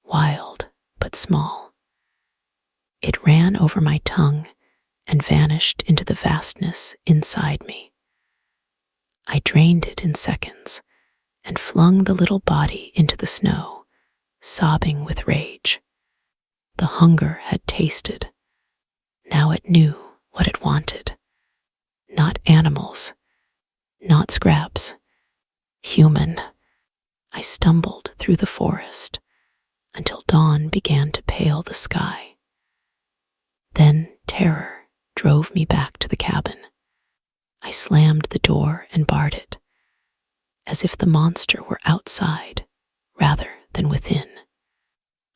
wild, but small. It ran over my tongue and vanished into the vastness inside me. I drained it in seconds and flung the little body into the snow, sobbing with rage. The hunger had tasted. Now it knew what it wanted. Not animals, not scraps, human. I stumbled through the forest until dawn began to pale the sky. Then terror drove me back to the cabin. I slammed the door and barred it, as if the monster were outside rather than within.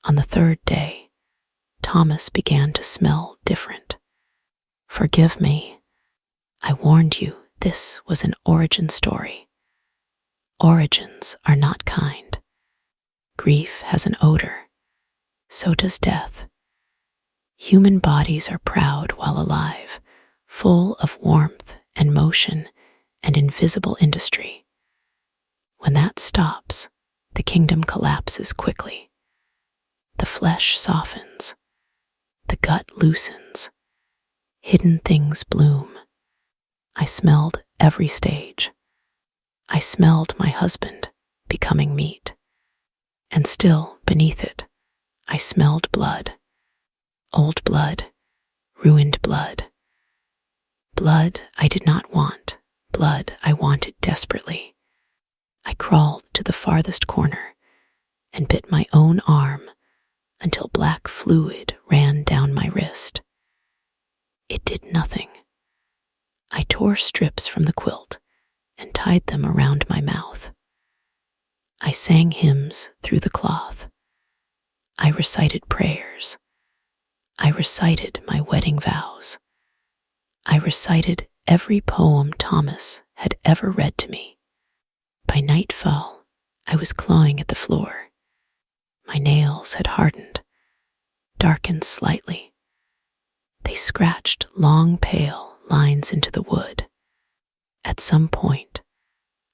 On the 3rd day, Thomas began to smell different. Forgive me. I warned you this was an origin story. Origins are not kind. Grief has an odor. So does death. Human bodies are proud while alive, full of warmth and motion and invisible industry. When that stops, the kingdom collapses quickly. The flesh softens. The gut loosens. Hidden things bloom. I smelled every stage. I smelled my husband becoming meat. And still beneath it, I smelled blood. Old blood, ruined blood. Blood I did not want, blood I wanted desperately. I crawled to the farthest corner and bit my own arm until black fluid ran down my wrist. It did nothing. I tore strips from the quilt and tied them around my mouth. I sang hymns through the cloth. I recited prayers. I recited my wedding vows. I recited every poem Thomas had ever read to me. By nightfall, I was clawing at the floor. My nails had hardened, darkened slightly. They scratched long, pale lines into the wood. At some point,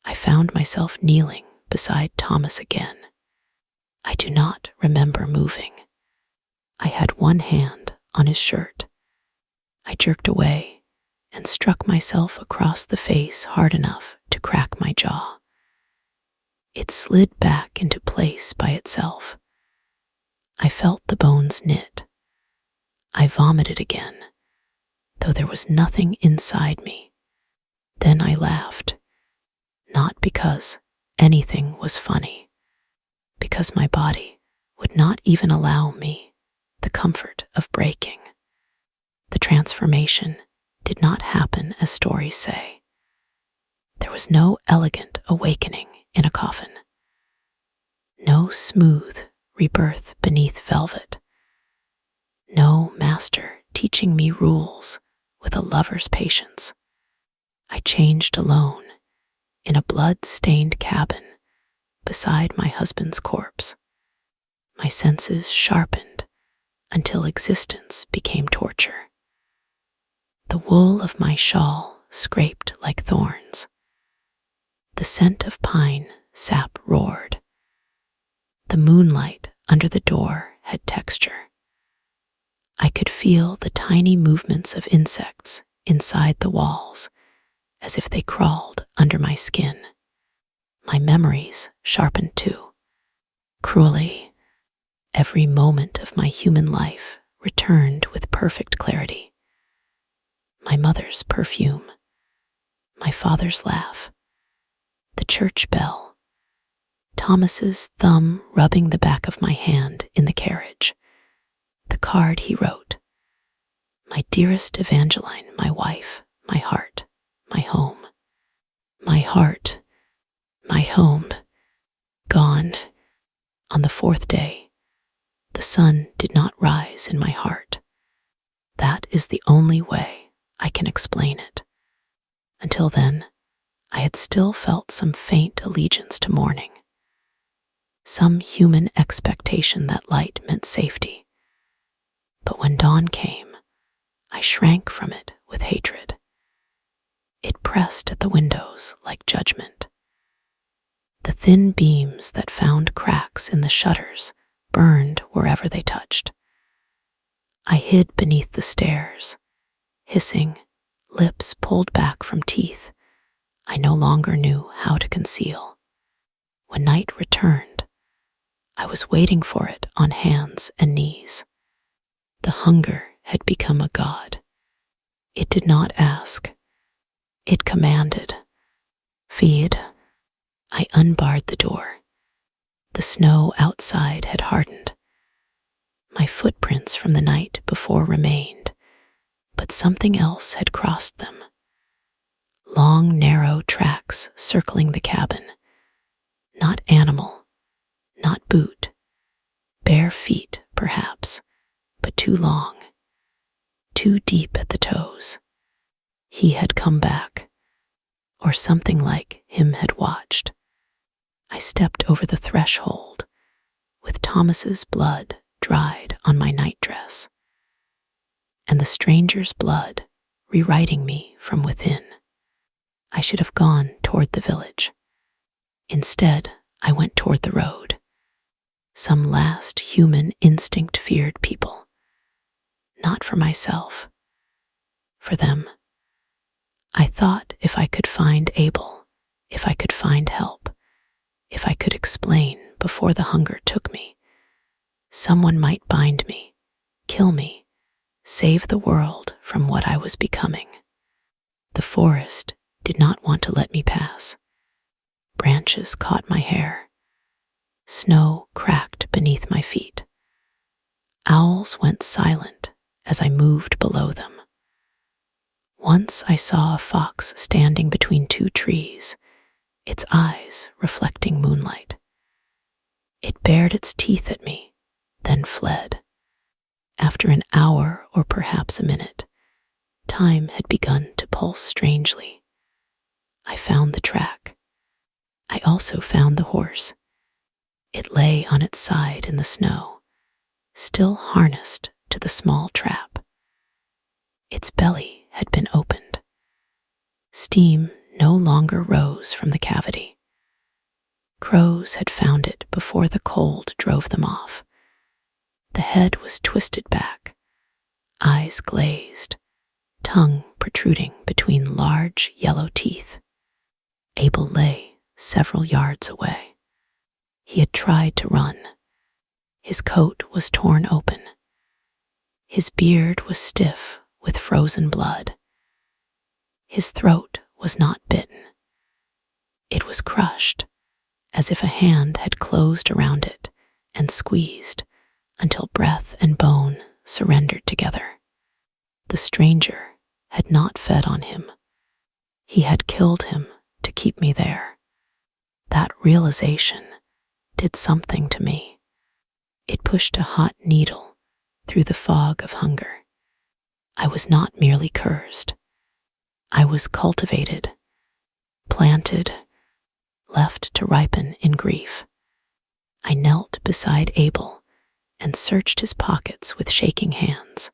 I found myself kneeling beside Thomas again. I do not remember moving. I had one hand on his shirt. I jerked away and struck myself across the face hard enough to crack my jaw. It slid back into place by itself. I felt the bones knit. I vomited again, though there was nothing inside me. Then I laughed, not because anything was funny, because my body would not even allow me the comfort of breaking. The transformation did not happen as stories say. There was no elegant awakening in a coffin, no smooth rebirth beneath velvet, no master teaching me rules with a lover's patience. I changed alone in a blood-stained cabin beside my husband's corpse. My senses sharpened until existence became torture. The wool of my shawl scraped like thorns. The scent of pine sap roared. The moonlight under the door had texture. I could feel the tiny movements of insects inside the walls, as if they crawled under my skin. My memories sharpened too. Cruelly, every moment of my human life returned with perfect clarity. My mother's perfume, my father's laugh, the church bell, Thomas's thumb rubbing the back of my hand in the carriage, the card he wrote, my dearest Evangeline, my wife, my heart, my home, my heart, my home, gone. On the fourth day, the sun did not rise in my heart. That is the only way I can explain it. Until then, I had still felt some faint allegiance to morning, some human expectation that light meant safety. But when dawn came, I shrank from it with hatred. It pressed at the windows like judgment. The thin beams that found cracks in the shutters burned wherever they touched. I hid beneath the stairs, hissing, lips pulled back from teeth I no longer knew how to conceal. When night returned, I was waiting for it on hands and knees. The hunger had become a god. It did not ask. It commanded. Feed. I unbarred the door. The snow outside had hardened. My footprints from the night before remained, but something else had crossed them. Long, narrow tracks circling the cabin. Not animal, not boot. Bare feet, perhaps, but too long, too deep at the toes. He had come back, or something like him had watched. I stepped over the threshold, with Thomas's blood dried on my nightdress, and the stranger's blood rewriting me from within. I should have gone toward the village. Instead, I went toward the road. Some last human instinct feared people. Not for myself. For them. I thought if I could find Abel, if I could find help, if I could explain before the hunger took me, someone might bind me, kill me, save the world from what I was becoming. The forest did not want to let me pass. Branches caught my hair. Snow cracked beneath my feet. Owls went silent as I moved below them. Once I saw a fox standing between two trees, its eyes reflecting moonlight. It bared its teeth at me, then fled. After an hour or perhaps a minute, time had begun to it pulse strangely. I found the track. I also found the horse. It lay on its side in the snow, still harnessed to the small trap. Its belly had been opened. Steam no longer rose from the cavity. Crows had found it before the cold drove them off. The head was twisted back, eyes glazed, tongue protruding between large yellow teeth. Abel lay several yards away. He had tried to run. His coat was torn open. His beard was stiff with frozen blood. His throat was not bitten. It was crushed, as if a hand had closed around it and squeezed until breath and bone surrendered together. The stranger had not fed on him. He had killed him to keep me there. That realization did something to me. It pushed a hot needle through the fog of hunger. I was not merely cursed. I was cultivated, planted, left to ripen in grief. I knelt beside Abel and searched his pockets with shaking hands.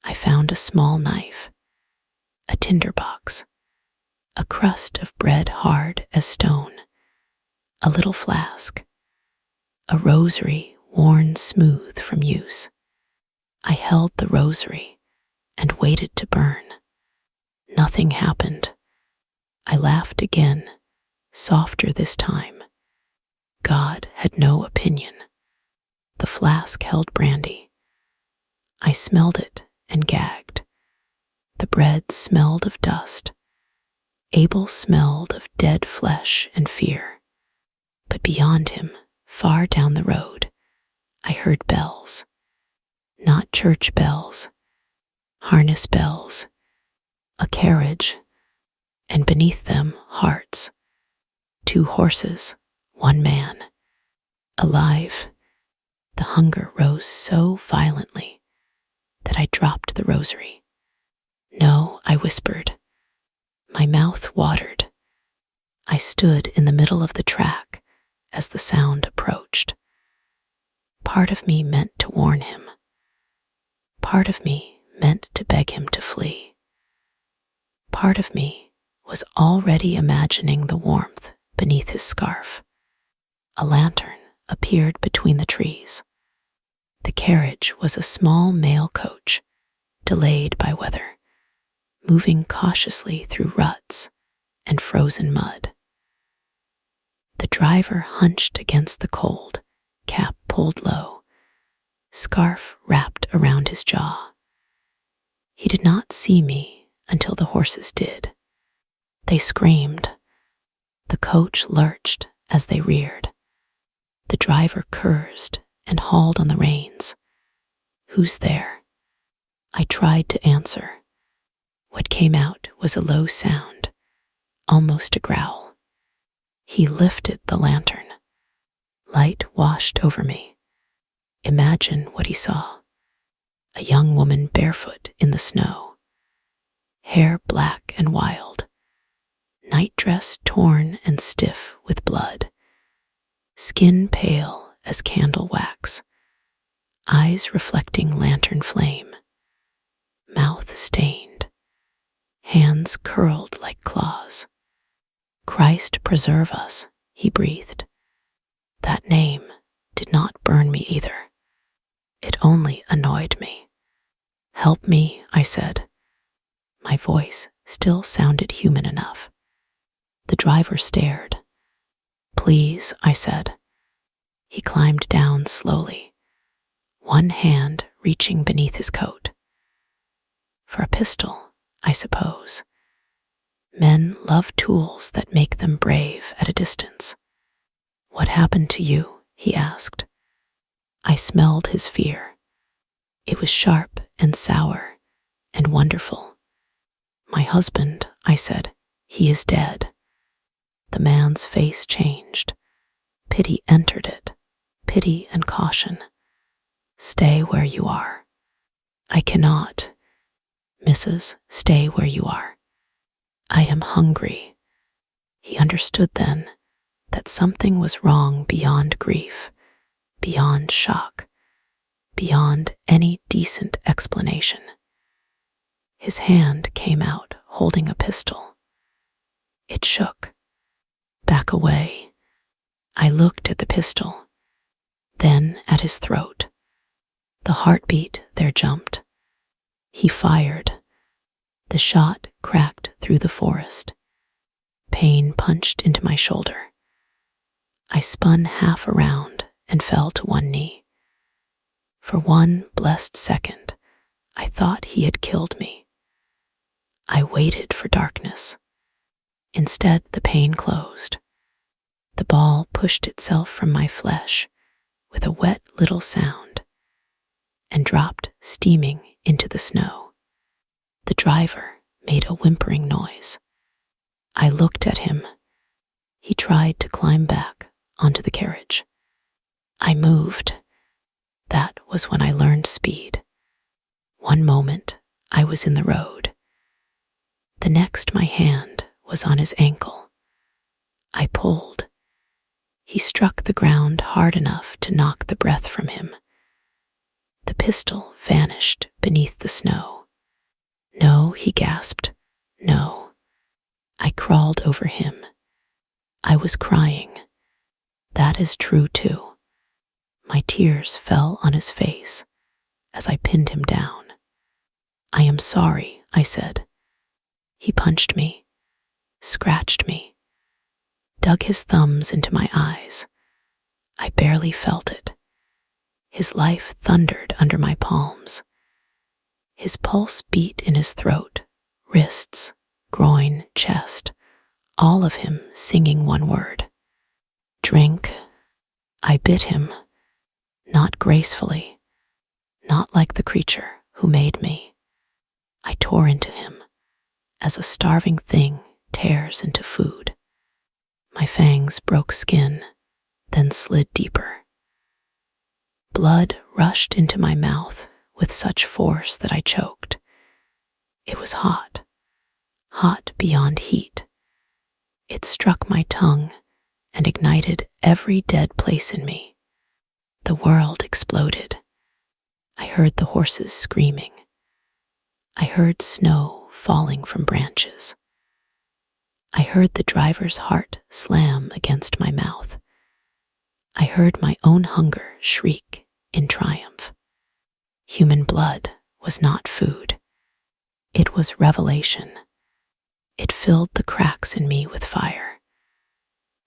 I found a small knife, a tinderbox, a crust of bread hard as stone, a little flask, a rosary worn smooth from use. I held the rosary and waited to burn. Nothing happened. I laughed again, softer this time. God had no opinion. The flask held brandy. I smelled it and gagged. The bread smelled of dust. Abel smelled of dead flesh and fear. But beyond him, far down the road, I heard bells. Not church bells, harness bells, a carriage, and beneath them hearts. 2 horses, 1 man. Alive. The hunger rose so violently that I dropped the rosary. No, I whispered. My mouth watered. I stood in the middle of the track as the sound approached. Part of me meant to warn him. Part of me meant to beg him to flee. Part of me was already imagining the warmth beneath his scarf. A lantern appeared between the trees. The carriage was a small mail coach, delayed by weather, moving cautiously through ruts and frozen mud. The driver hunched against the cold, cap pulled low, scarf wrapped around his jaw. He did not see me until the horses did. They screamed. The coach lurched as they reared. The driver cursed and hauled on the reins. Who's there? I tried to answer. What came out was a low sound, almost a growl. He lifted the lantern. Light washed over me. Imagine what he saw. A young woman barefoot in the snow, hair black and wild, nightdress torn and stiff with blood, skin pale as candle wax, eyes reflecting lantern flame, mouth stained, hands curled like claws. Christ preserve us, he breathed. That name did not burn me either. It only annoyed me. Help me, I said. My voice still sounded human enough. The driver stared. Please, I said. He climbed down slowly, one hand reaching beneath his coat. For a pistol, I suppose. Men love tools that make them brave at a distance. What happened to you? He asked. I smelled his fear. It was sharp and sour and wonderful. My husband, I said, he is dead. The man's face changed. Pity entered it, pity and caution. Stay where you are. I cannot. Mrs., stay where you are. I am hungry." He understood then that something was wrong beyond grief, beyond shock, beyond any decent explanation. His hand came out holding a pistol. It shook. "Back away." I looked at the pistol, then at his throat. The heartbeat there jumped. He fired. The shot cracked through the forest. Pain punched into my shoulder. I spun half around and fell to one knee. For one blessed second, I thought he had killed me. I waited for darkness. Instead, the pain closed. The ball pushed itself from my flesh with a wet little sound and dropped steaming into the snow. The driver made a whimpering noise. I looked at him. He tried to climb back onto the carriage. I moved. That was when I learned speed. One moment, I was in the road. The next, my hand was on his ankle. I pulled. He struck the ground hard enough to knock the breath from him. The pistol vanished beneath the snow. "No," he gasped. "No." I crawled over him. I was crying. That is true, too. My tears fell on his face as I pinned him down. "I am sorry," I said. He punched me, scratched me, dug his thumbs into my eyes. I barely felt it. His life thundered under my palms. His pulse beat in his throat, wrists, groin, chest, all of him singing one word. "Drink." I bit him, not gracefully, not like the creature who made me. I tore into him as a starving thing tears into food. My fangs broke skin, then slid deeper. Blood rushed into my mouth with such force that I choked. It was hot, hot beyond heat. It struck my tongue and ignited every dead place in me. The world exploded. I heard the horses screaming. I heard snow falling from branches. I heard the driver's heart slam against my mouth. I heard my own hunger shriek in triumph. Human blood was not food. It was revelation. It filled the cracks in me with fire.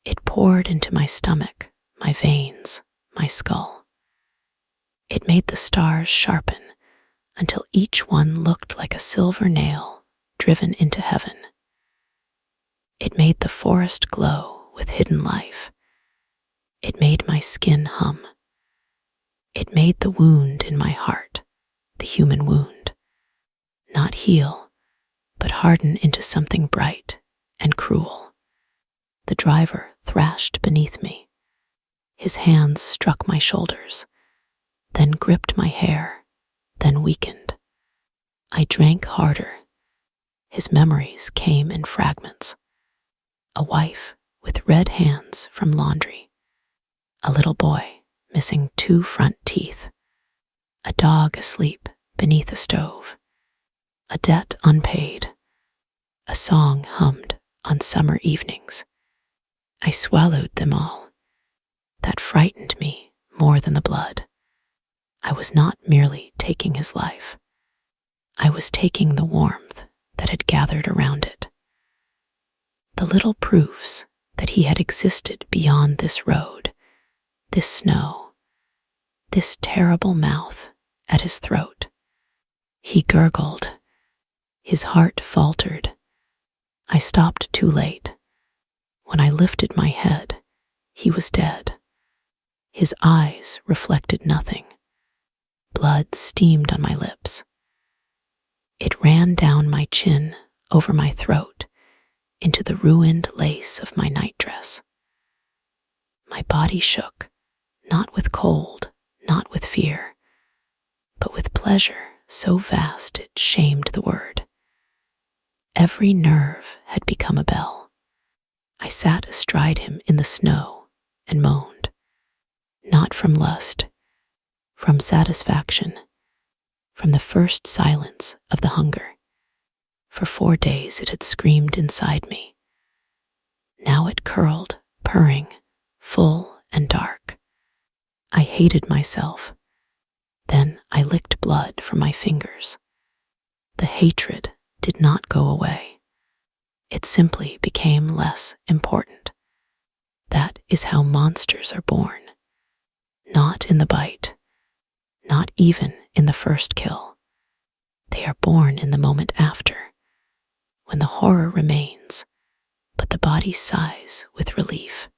It poured into my stomach, my veins, my skull. It made the stars sharpen until each one looked like a silver nail driven into heaven. It made the forest glow with hidden life. It made my skin hum. It made the wound in my heart, the human wound, not heal, but harden into something bright and cruel. The driver thrashed beneath me. His hands struck my shoulders, then gripped my hair, then weakened. I drank harder. His memories came in fragments. A wife with red hands from laundry. A little boy missing 2 front teeth. A dog asleep beneath a stove. A debt unpaid. A song hummed on summer evenings. I swallowed them all. That frightened me more than the blood. I was not merely taking his life. I was taking the warmth that had gathered around it. The little proofs that he had existed beyond this road, this snow, this terrible mouth at his throat. He gurgled. His heart faltered. I stopped too late. When I lifted my head, he was dead. His eyes reflected nothing. Blood steamed on my lips. It ran down my chin, over my throat, into the ruined lace of my nightdress. My body shook, not with cold, not with fear, but with pleasure so vast it shamed the word. Every nerve had become a bell. I sat astride him in the snow and moaned, not from lust, from satisfaction, from the first silence of the hunger. For 4 days it had screamed inside me. Now it curled, purring, full and dark. I hated myself. Then I licked blood from my fingers. The hatred did not go away. It simply became less important. That is how monsters are born. Not in the bite, not even in the first kill. They are born in the moment after, when the horror remains, but the body sighs with relief.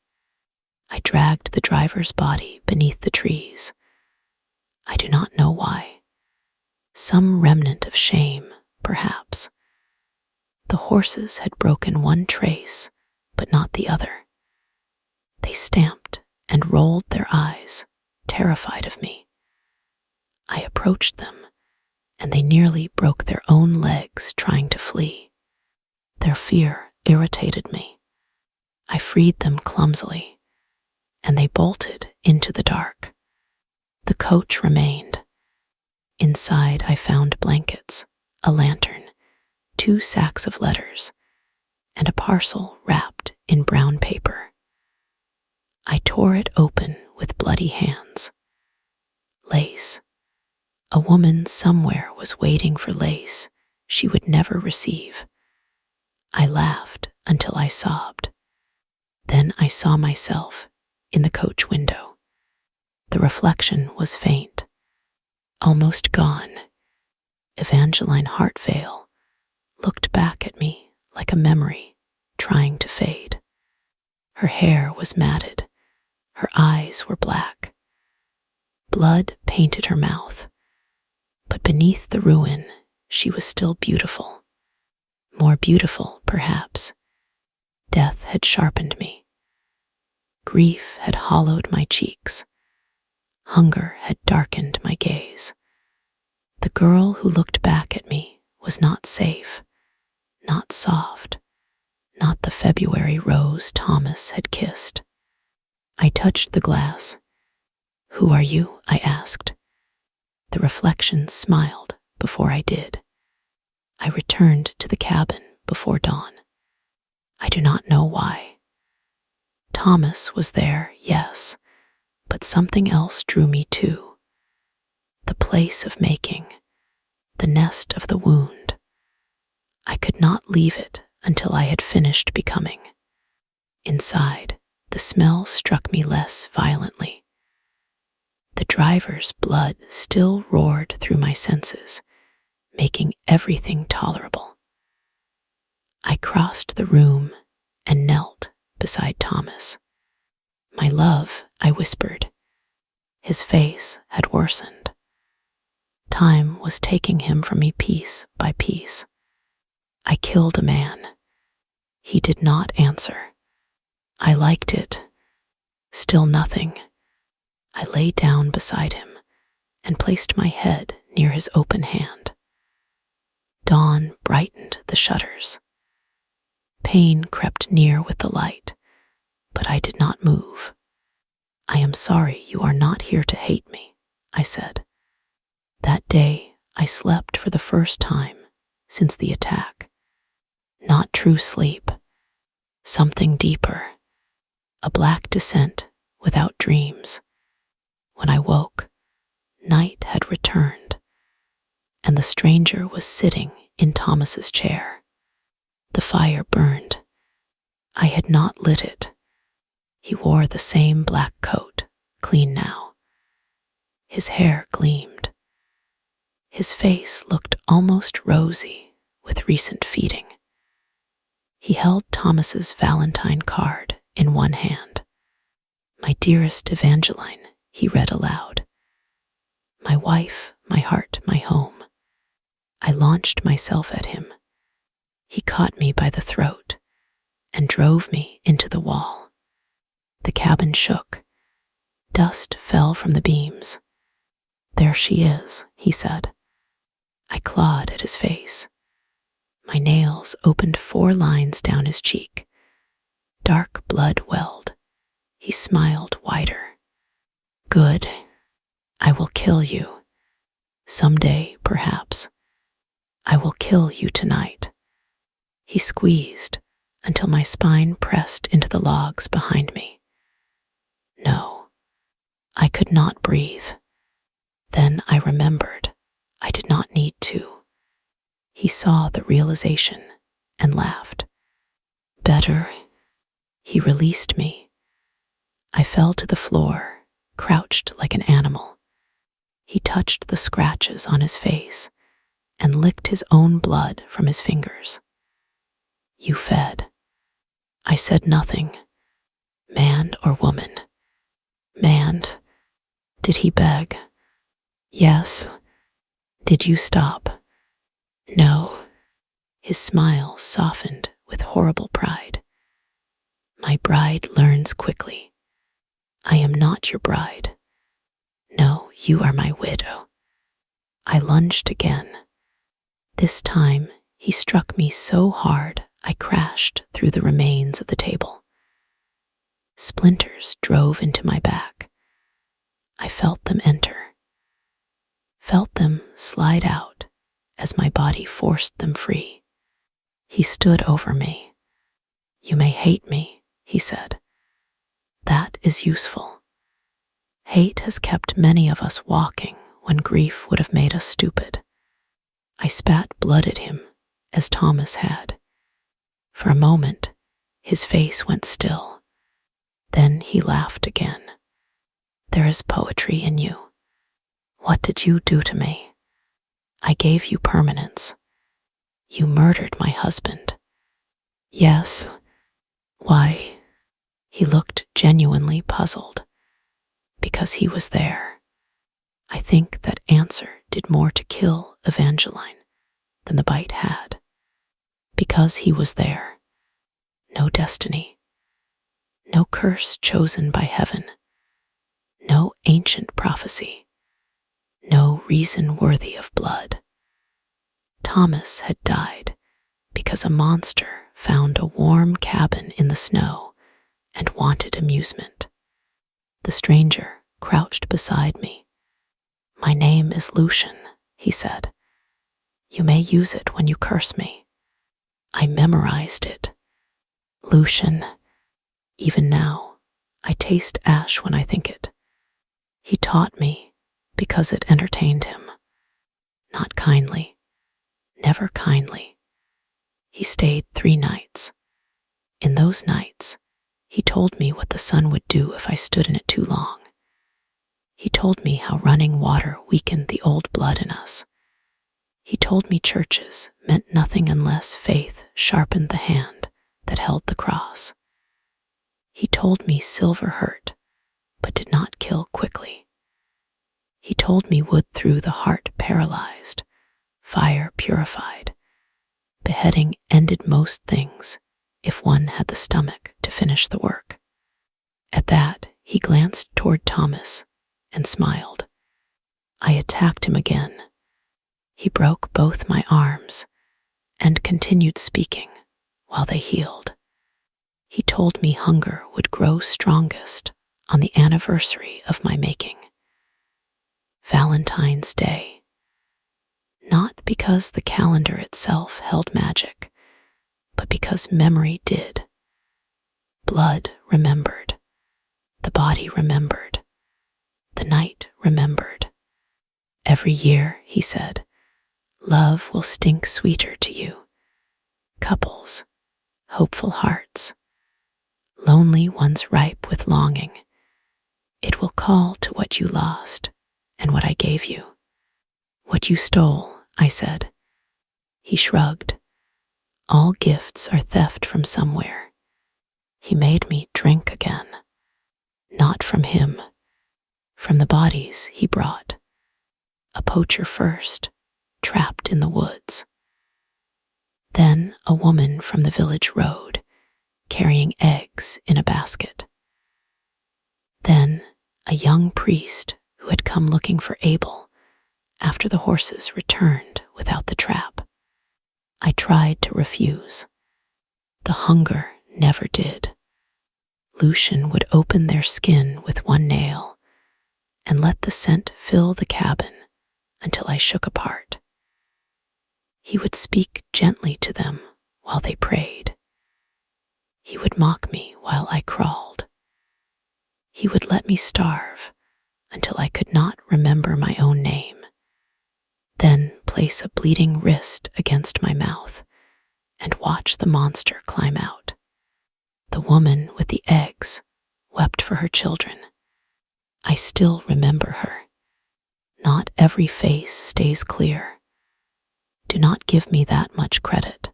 I dragged the driver's body beneath the trees. I do not know why. Some remnant of shame, perhaps. The horses had broken one trace, but not the other. They stamped and rolled their eyes, terrified of me. I approached them, and they nearly broke their own legs trying to flee. Their fear irritated me. I freed them clumsily, and they bolted into the dark. The coach remained. Inside I found blankets, a lantern, 2 sacks of letters, and a parcel wrapped in brown paper. I tore it open with bloody hands. Lace. A woman somewhere was waiting for lace she would never receive. I laughed until I sobbed. Then I saw myself in the coach window. The reflection was faint, almost gone. Evangeline Hartvale looked back at me like a memory trying to fade. Her hair was matted. Her eyes were black. Blood painted her mouth, but beneath the ruin, she was still beautiful. More beautiful, perhaps. Death had sharpened me. Grief had hollowed my cheeks. Hunger had darkened my gaze. The girl who looked back at me was not safe, not soft, not the February rose Thomas had kissed. I touched the glass. "Who are you?" I asked. The reflection smiled before I did. I returned to the cabin before dawn. I do not know why. Thomas was there, yes, but something else drew me too. The place of making, the nest of the wound. I could not leave it until I had finished becoming. Inside, the smell struck me less violently. The driver's blood still roared through my senses, making everything tolerable. I crossed the room and knelt beside Thomas. "My love," I whispered. His face had worsened. Time was taking him from me piece by piece. "I killed a man." He did not answer. I liked it. Still nothing. I lay down beside him and placed my head near his open hand. Dawn brightened the shutters. Pain crept near with the light, but I did not move. "I am sorry you are not here to hate me," I said. That day I slept for the first time since the attack. Not true sleep, something deeper, a black descent without dreams. When I woke, night had returned, and the stranger was sitting in Thomas's chair. The fire burned. I had not lit it. He wore the same black coat, clean now. His hair gleamed. His face looked almost rosy with recent feeding. He held Thomas's Valentine card in one hand. "My dearest Evangeline," he read aloud. "My wife, my heart, my home." I launched myself at him. He caught me by the throat and drove me into the wall. The cabin shook. Dust fell from the beams. "There she is," he said. I clawed at his face. My nails opened 4 lines down his cheek. Dark blood welled. He smiled wider. Good. I will kill you. Someday, perhaps. I will kill you tonight. He squeezed until my spine pressed into the logs behind me. No, I could not breathe. Then I remembered I did not need to. He saw the realization and laughed. Better. He released me. I fell to the floor, crouched like an animal. He touched the scratches on his face and licked his own blood from his fingers. You fed. I said nothing. Man or woman? Man. Did he beg? Yes. Did you stop? No. His smile softened with horrible pride. My bride learns quickly. I am not your bride. No, you are my widow. I lunged again. This time he struck me so hard I crashed through the remains of the table. Splinters drove into my back. I felt them enter, felt them slide out as my body forced them free. He stood over me. You may hate me, he said. That is useful. Hate has kept many of us walking when grief would have made us stupid. I spat blood at him as Thomas had. For a moment, his face went still. Then he laughed again. There is poetry in you. What did you do to me? I gave you permanence. You murdered my husband. Yes. Why? He looked genuinely puzzled. Because he was there. I think that answer did more to kill Evangeline than the bite had. Because he was there. No destiny. No curse chosen by heaven. No ancient prophecy. No reason worthy of blood. Thomas had died because a monster found a warm cabin in the snow and wanted amusement. The stranger crouched beside me. My name is Lucian, he said. You may use it when you curse me. I memorized it. Lucian. Even now, I taste ash when I think it. He taught me because it entertained him. Not kindly. Never kindly. He stayed 3 nights. In those nights, he told me what the sun would do if I stood in it too long. He told me how running water weakened the old blood in us. He told me churches meant nothing unless faith sharpened the hand that held the cross. He told me silver hurt, but did not kill quickly. He told me wood through the heart paralyzed, fire purified. Beheading ended most things if one had the stomach to finish the work. At that, he glanced toward Thomas and smiled. I attacked him again. He broke both my arms and continued speaking while they healed. He told me hunger would grow strongest on the anniversary of my making. Valentine's Day. Not because the calendar itself held magic, but because memory did. Blood remembered. The body remembered. The night remembered. Every year, he said, love will stink sweeter to you. Couples, hopeful hearts, lonely ones ripe with longing. It will call to what you lost and what I gave you. What you stole, I said. He shrugged. All gifts are theft from somewhere. He made me drink again. Not from him. From the bodies he brought. A poacher first, trapped in the woods. Then a woman from the village road, carrying eggs in a basket. Then a young priest who had come looking for Abel after the horses returned without the trap. I tried to refuse. The hunger never did. Lucian would open their skin with one nail and let the scent fill the cabin until I shook apart. He would speak gently to them while they prayed. He would mock me while I crawled. He would let me starve until I could not remember my own name, then place a bleeding wrist against my mouth and watch the monster climb out. The woman with the eggs wept for her children. I still remember her. Not every face stays clear. Do not give me that much credit.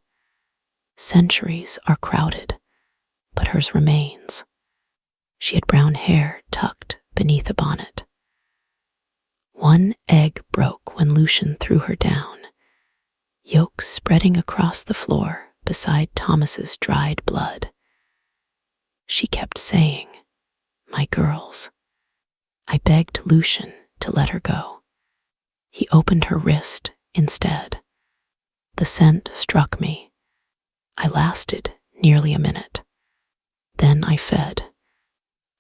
Centuries are crowded, but hers remains. She had brown hair tucked beneath a bonnet. One egg broke when Lucian threw her down, yolk spreading across the floor beside Thomas's dried blood. She kept saying, "My girls." I begged Lucian to let her go. He opened her wrist instead. The scent struck me. I lasted nearly a minute. Then I fed.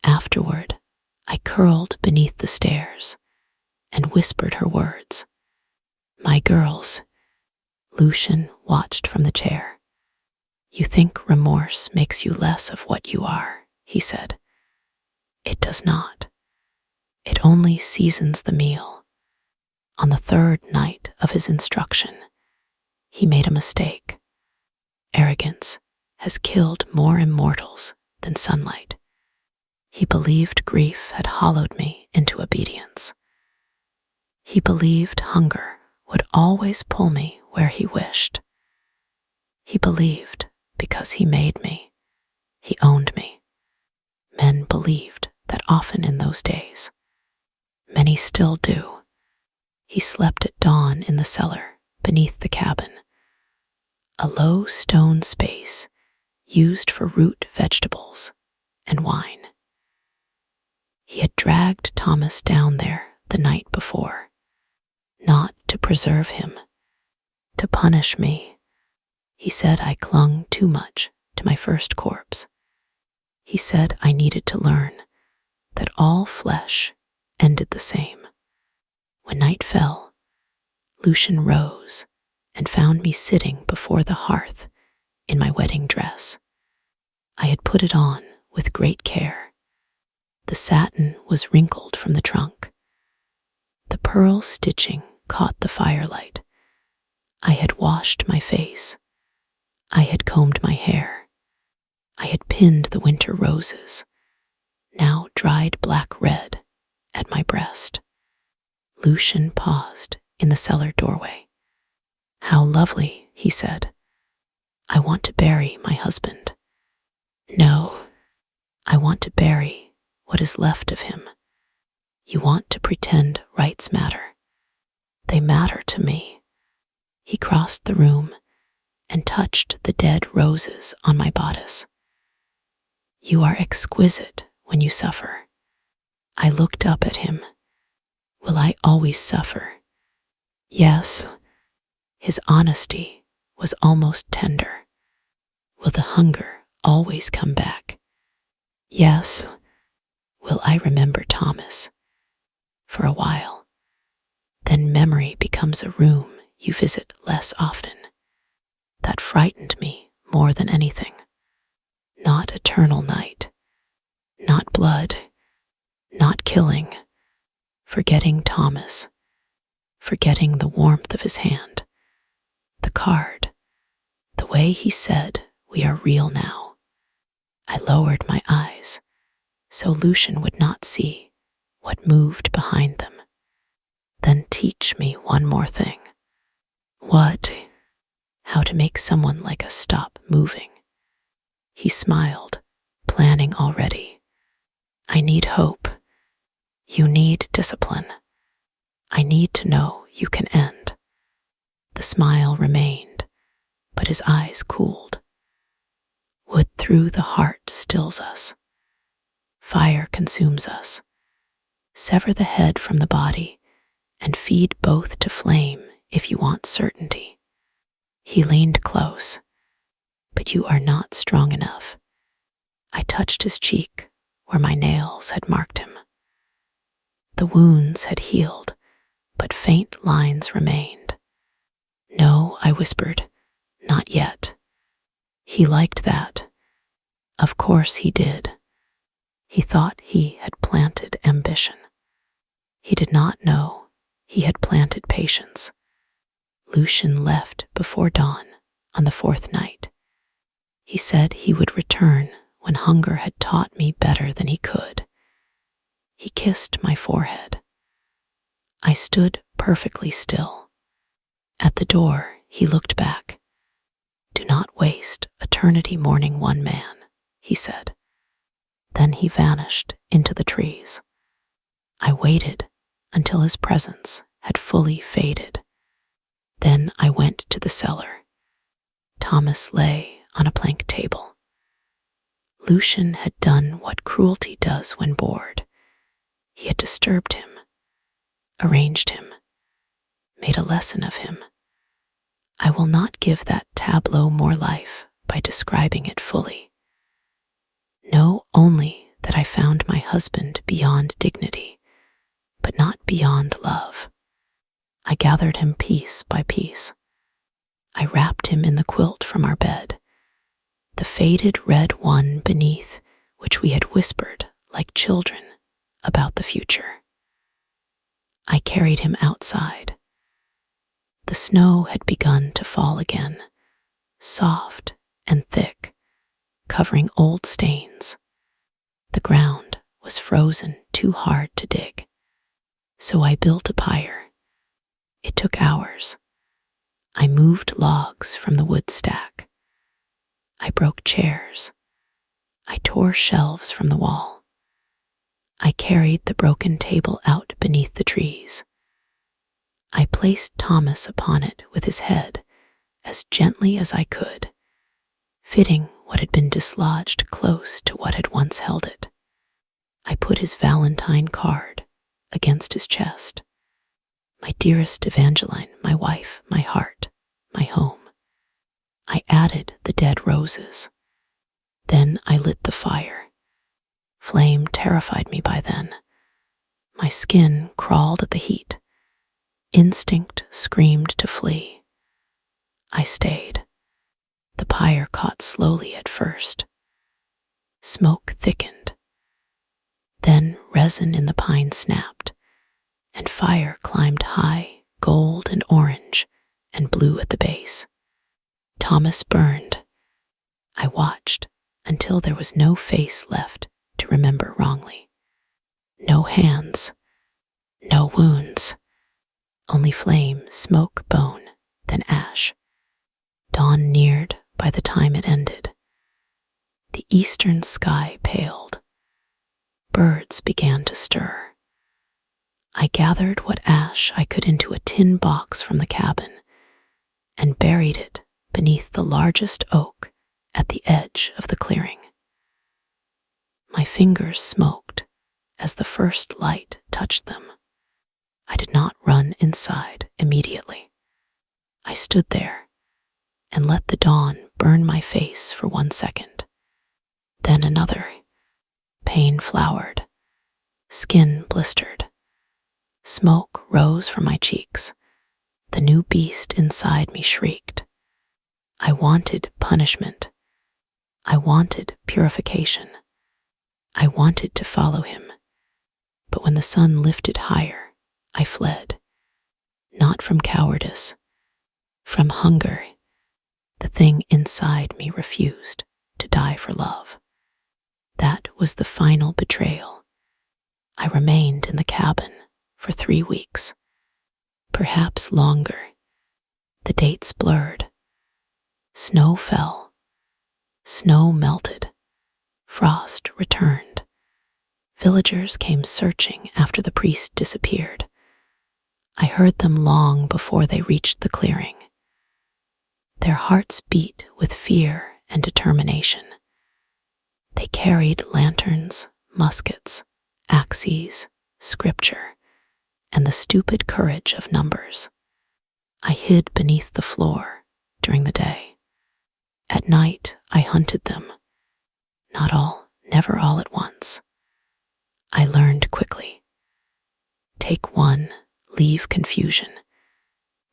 Afterward, I curled beneath the stairs and whispered her words. "My girls." Lucian watched from the chair. "You think remorse makes you less of what you are," he said. "It does not. It only seasons the meal." On the third night of his instruction, he made a mistake. Arrogance has killed more immortals than sunlight. He believed grief had hollowed me into obedience. He believed hunger would always pull me where he wished. He believed because he made me, he owned me. Men believed that often in those days. Many still do. He slept at dawn in the cellar beneath the cabin, a low stone space used for root vegetables and wine. He had dragged Thomas down there the night before, not to preserve him, to punish me. He said I clung too much to my first corpse. He said I needed to learn that all flesh ended the same. When night fell, Lucian rose and found me sitting before the hearth in my wedding dress. I had put it on with great care. The satin was wrinkled from the trunk. The pearl stitching caught the firelight. I had washed my face. I had combed my hair. I had pinned the winter roses, now dried black red, at my breast. Lucian paused in the cellar doorway. "How lovely," he said. "I want to bury my husband." "No, I want to bury what is left of him. You want to pretend rights matter. They matter to me." He crossed the room and touched the dead roses on my bodice. "You are exquisite when you suffer." I looked up at him. "Will I always suffer?" "Yes." His honesty was almost tender. "Will the hunger always come back?" "Yes." "Will I remember Thomas?" "For a while. Then memory becomes a room you visit less often." That frightened me more than anything. Not eternal night, not blood, not killing, forgetting Thomas, forgetting the warmth of his hand, the card, the way he said, "We are real now." I lowered my eyes so Lucian would not see what moved behind them. "Then teach me one more thing." "What?" "How to make someone like us stop moving." He smiled, planning already. "I need hope. You need discipline. I need to know you can end." The smile remained, but his eyes cooled. Wood through the heart stills us. Fire consumes us. Sever the head from the body, and feed both to flame if you want certainty. He leaned close. But you are not strong enough. I touched his cheek where my nails had marked him. The wounds had healed, but faint lines remained. No, I whispered, not yet. He liked that. Of course he did. He thought he had planted ambition. He did not know he had planted patience. Lucian left before dawn on the fourth night. He said he would return when hunger had taught me better than he could. He kissed my forehead. I stood perfectly still. At the door, he looked back. "Do not waste eternity mourning one man," he said. Then he vanished into the trees. I waited until his presence had fully faded. Then I went to the cellar. Thomas lay on a plank table. Lucian had done what cruelty does when bored. He had disturbed him, arranged him, made a lesson of him. I will not give that tableau more life by describing it fully. Know only that I found my husband beyond dignity, but not beyond love. I gathered him piece by piece. I wrapped him in the quilt from our bed, the faded red one beneath which we had whispered like children about the future. I carried him outside. The snow had begun to fall again, soft and thick, covering old stains. The ground was frozen too hard to dig, so I built a pyre. It took hours. I moved logs from the wood stack. I broke chairs. I tore shelves from the wall. I carried the broken table out beneath the trees. I placed Thomas upon it with his head as gently as I could, fitting what had been dislodged close to what had once held it. I put his Valentine card against his chest. My dearest Evangeline, my wife, my heart, my home. I added the dead roses. Then I lit the fire. Flame terrified me by then. My skin crawled at the heat. Instinct screamed to flee. I stayed. The pyre caught slowly at first. Smoke thickened. Then resin in the pine snapped, and fire climbed high, gold and orange, and blue at the base. Thomas burned. I watched until there was no face left to remember wrongly. No hands, no wounds, only flame, smoke, bone, then ash. Dawn neared by the time it ended. The eastern sky paled. Birds began to stir. I gathered what ash I could into a tin box from the cabin and buried it beneath the largest oak at the edge of the clearing. My fingers smoked as the first light touched them. I did not run inside immediately. I stood there and let the dawn burn my face for 1 second. Then another. Pain flowered. Skin blistered. Smoke rose from my cheeks. The new beast inside me shrieked. I wanted punishment. I wanted purification. I wanted to follow him. But when the sun lifted higher, I fled. Not from cowardice, from hunger. The thing inside me refused to die for love. That was the final betrayal. I remained in the cabin for 3 weeks, perhaps longer. The dates blurred. Snow fell. Snow melted. Frost returned. Villagers came searching after the priest disappeared. I heard them long before they reached the clearing. Their hearts beat with fear and determination. They carried lanterns, muskets, axes, scripture, and the stupid courage of numbers. I hid beneath the floor during the day. At night, I hunted them. Not all, never all at once. I learned quickly. Take one, leave confusion.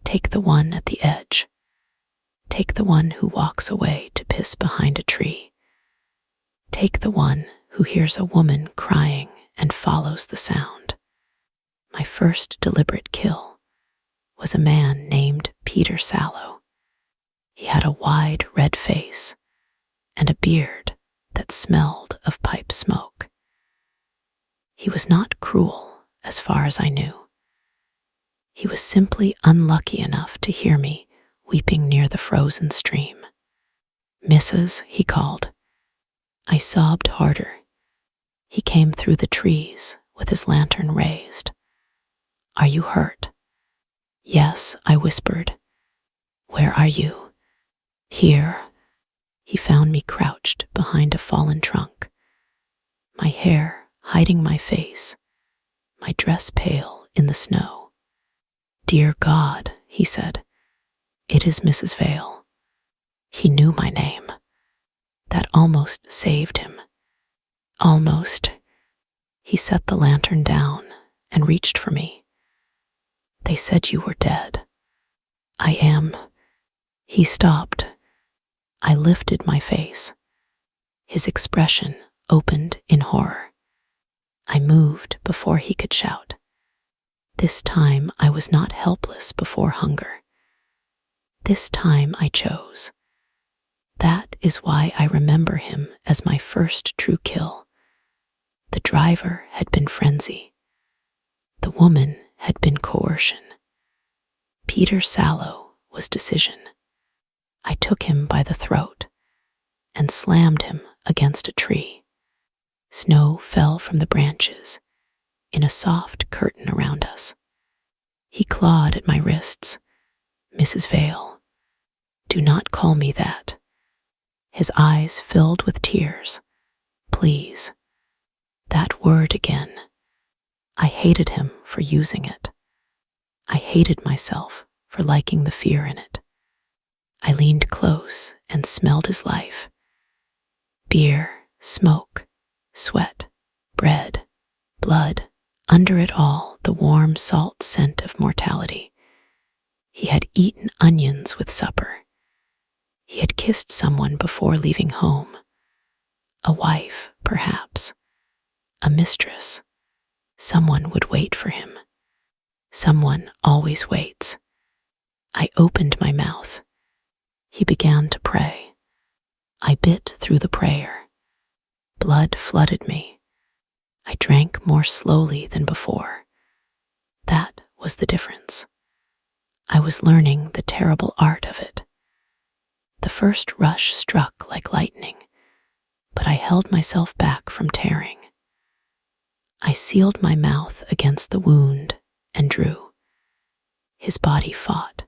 Take the one at the edge. Take the one who walks away to piss behind a tree. Take the one who hears a woman crying and follows the sound. My first deliberate kill was a man named Peter Sallow. He had a wide red face and a beard that smelled of pipe smoke. He was not cruel, as far as I knew. He was simply unlucky enough to hear me weeping near the frozen stream. "Missus," he called. I sobbed harder. He came through the trees with his lantern raised. "Are you hurt?" "Yes," I whispered. "Where are you?" "Here." He found me crouched behind a fallen trunk, my hair hiding my face, my dress pale in the snow. "Dear God," he said, "it is Mrs. Vale." He knew my name. That almost saved him. Almost. He set the lantern down and reached for me. "They said you were dead." "I am." He stopped. I lifted my face. His expression opened in horror. I moved before he could shout. This time I was not helpless before hunger. This time I chose. That is why I remember him as my first true kill. The driver had been frenzy. The woman had been coercion. Peter Sallow was decision. I took him by the throat and slammed him against a tree. Snow fell from the branches in a soft curtain around us. He clawed at my wrists. "Mrs. Vale, do not call me that." His eyes filled with tears. "Please." That word again. I hated him for using it. I hated myself for liking the fear in it. I leaned close and smelled his life. Beer, smoke, sweat, bread, blood, under it all the warm salt scent of mortality. He had eaten onions with supper. He had kissed someone before leaving home. A wife, perhaps. A mistress. Someone would wait for him. Someone always waits. I opened my mouth. He began to pray. I bit through the prayer. Blood flooded me. I drank more slowly than before. That was the difference. I was learning the terrible art of it. The first rush struck like lightning, but I held myself back from tearing. I sealed my mouth against the wound and drew. His body fought.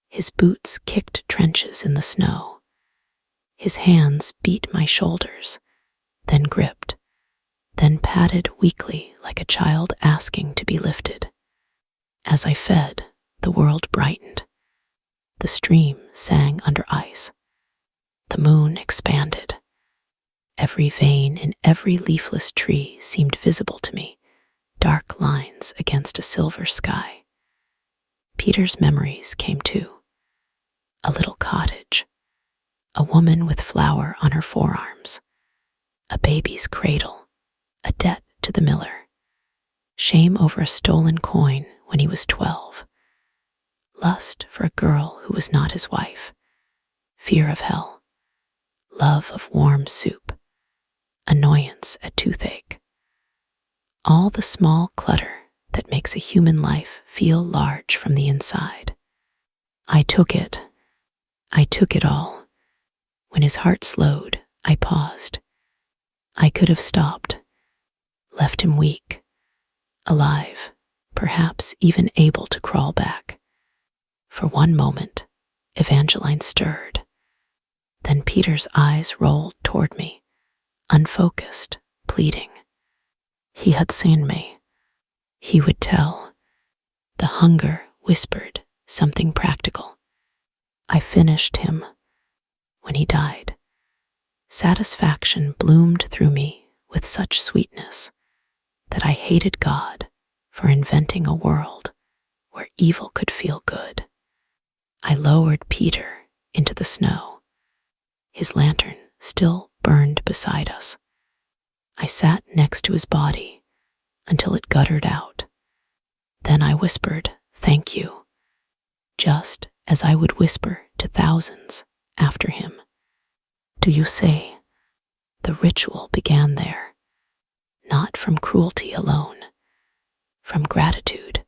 His boots kicked trenches in the snow. His hands beat my shoulders, then gripped, then patted weakly like a child asking to be lifted. As I fed, the world brightened. The stream sang under ice. The moon expanded. Every vein in every leafless tree seemed visible to me, dark lines against a silver sky. Peter's memories came too. A little cottage, a woman with flour on her forearms, a baby's cradle, a debt to the miller, shame over a stolen coin when he was 12, lust for a girl who was not his wife, fear of hell, love of warm soup, annoyance at toothache. All the small clutter that makes a human life feel large from the inside. I took it all. When his heart slowed, I paused. I could have stopped, left him weak, alive, perhaps even able to crawl back. For one moment, Evangeline stirred. Then Peter's eyes rolled toward me, unfocused, pleading. He had seen me. He would tell. hunger whispered something practical. I finished him. When he died, satisfaction bloomed through me with such sweetness that I hated God for inventing a world where evil could feel good. I lowered Peter into the snow. His lantern still burned beside us. I sat next to his body until it guttered out. Then I whispered, "Thank you," just as I would whisper to thousands after him. Do you see? The ritual began there, not from cruelty alone, from gratitude,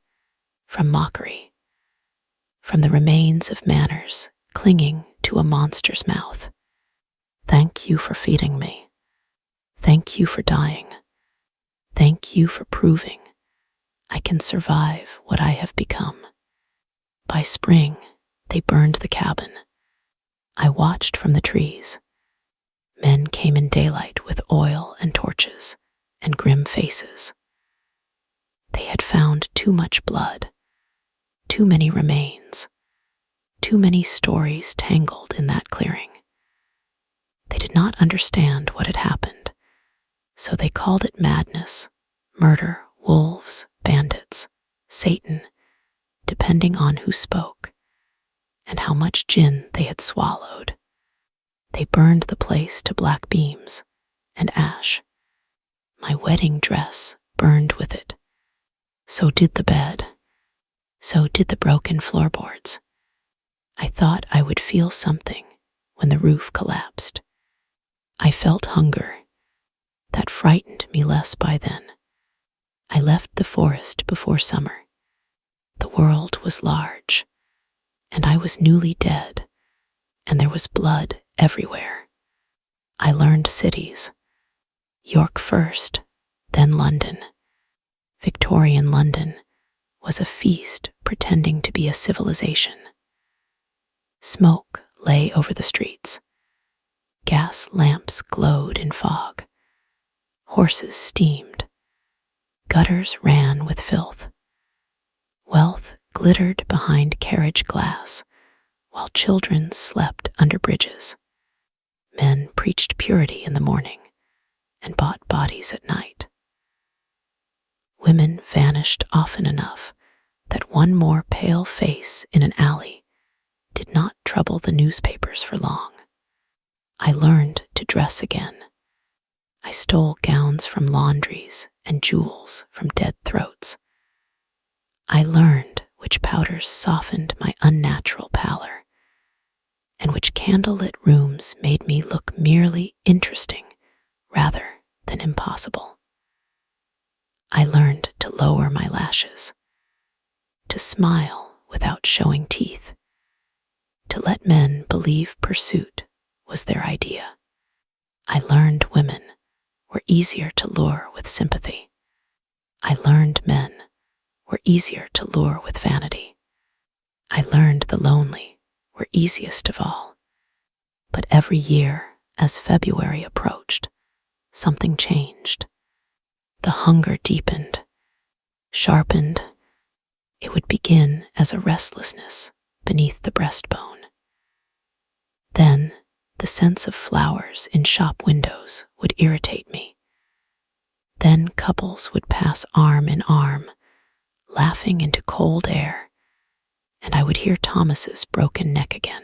from mockery, from the remains of manners clinging to a monster's mouth. Thank you for feeding me. Thank you for dying. Thank you for proving I can survive what I have become. By spring, they burned the cabin. I watched from the trees. Men came in daylight with oil and torches and grim faces. They had found too much blood, too many remains, too many stories tangled in that clearing. They did not understand what had happened, so they called it madness, murder, wolves, bandits, Satan, depending on who spoke and how much gin they had swallowed. They burned the place to black beams and ash. My wedding dress burned with it. So did the bed. So did the broken floorboards. I thought I would feel something when the roof collapsed. I felt hunger. That frightened me less by then. I left the forest before summer. The world was large, and I was newly dead, and there was blood everywhere. I learned cities. York first, then London. Victorian London was a feast pretending to be a civilization. Smoke lay over the streets. Gas lamps glowed in fog. Horses steamed. Gutters ran with filth. Wealth glittered behind carriage glass, while children slept under bridges. Men preached purity in the morning and bought bodies at night. Women vanished often enough that one more pale face in an alley did not trouble the newspapers for long. I learned to dress again. I stole gowns from laundries and jewels from dead throats. I learned which powders softened my unnatural pallor, and which candlelit rooms made me look merely interesting rather than impossible. I learned to lower my lashes, to smile without showing teeth, to let men believe pursuit was their idea. I learned women were easier to lure with sympathy. I learned men were easier to lure with vanity. I learned the lonely were easiest of all. But every year, as February approached, something changed. The hunger deepened, sharpened. It would begin as a restlessness beneath the breastbone. Then, the sense of flowers in shop windows would irritate me. Then couples would pass arm in arm, laughing into cold air, and I would hear Thomas's broken neck again.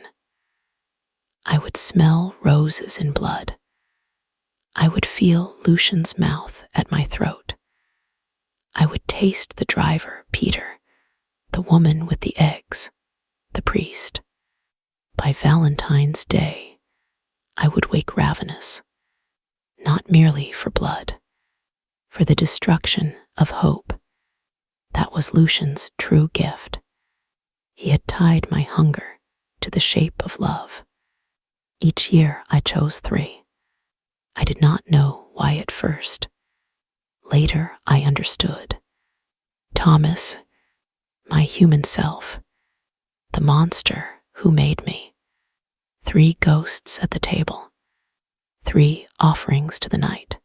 I would smell roses in blood. I would feel Lucian's mouth at my throat. I would taste the driver, Peter, the woman with the eggs, the priest. By Valentine's Day, I would wake ravenous, not merely for blood, for the destruction of hope. That was Lucian's true gift. He had tied my hunger to the shape of love. Each year I chose 3. I did not know why at first. Later I understood. Thomas, my human self, the monster who made me. 3 ghosts at the table, 3 offerings to the night.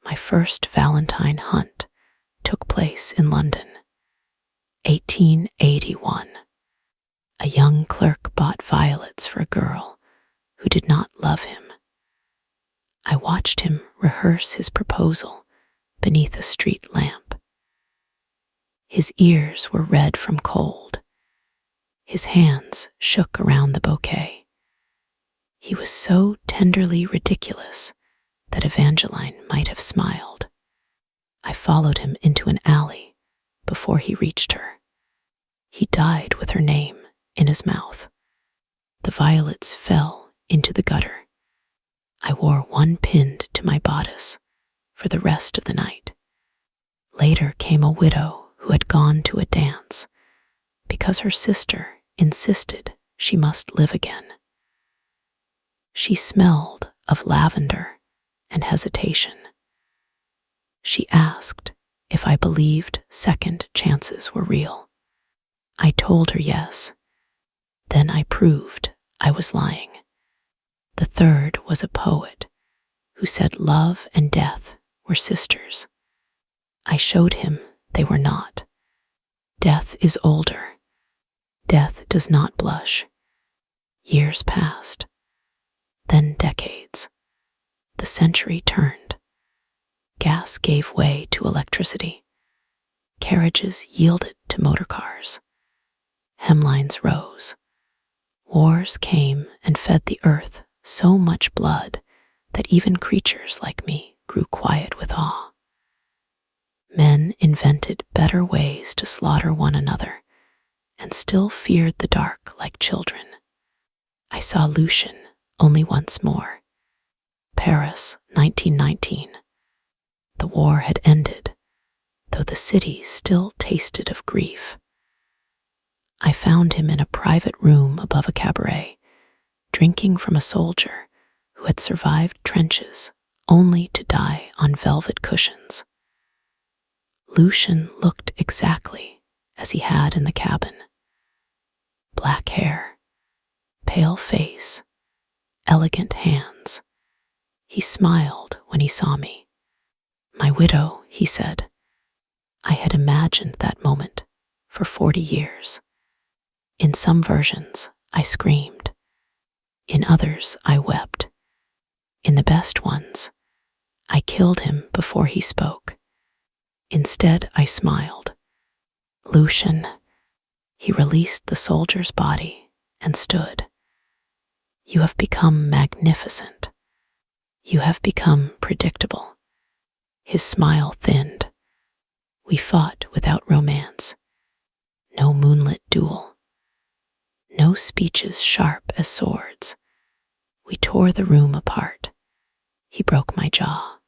My first Valentine hunt took place in London. 18 clerk bought violets for a girl who did not love him. I watched him rehearse his proposal beneath a street lamp. His ears were red from cold. His hands shook around the bouquet. He was so tenderly ridiculous that Evangeline might have smiled. I followed him into an alley before he reached her. He died with her name in his mouth. The violets fell into the gutter. I wore one pinned to my bodice for the rest of the night. Later came a widow who had gone to a dance because her sister insisted she must live again. She smelled of lavender and hesitation. She asked if I believed second chances were real. I told her yes. Then I proved I was lying. The third was a poet who said love and death were sisters. I showed him they were not. Death is older. Death does not blush. Years passed, then decades. The century turned. Gas gave way to electricity. Carriages yielded to motor cars. Hemlines rose. Wars came and fed the earth so much blood that even creatures like me grew quiet with awe. Men invented better ways to slaughter one another and still feared the dark like children. I saw Lucian only once more. Paris, 1919. The war had ended, though the city still tasted of grief. I found him in a private room above a cabaret, drinking from a soldier who had survived trenches only to die on velvet cushions. Lucian looked exactly as he had in the cabin. Black hair, pale face, elegant hands. He smiled when he saw me. My widow, he said. I had imagined that moment for 40 years. In some versions, I screamed. In others, I wept. In the best ones, I killed him before he spoke. Instead, I smiled. Lucian. He released the soldier's body and stood. You have become magnificent. You have become predictable. His smile thinned. We fought without romance. No moonlit duel. No speeches sharp as swords. We tore the room apart. He broke my jaw.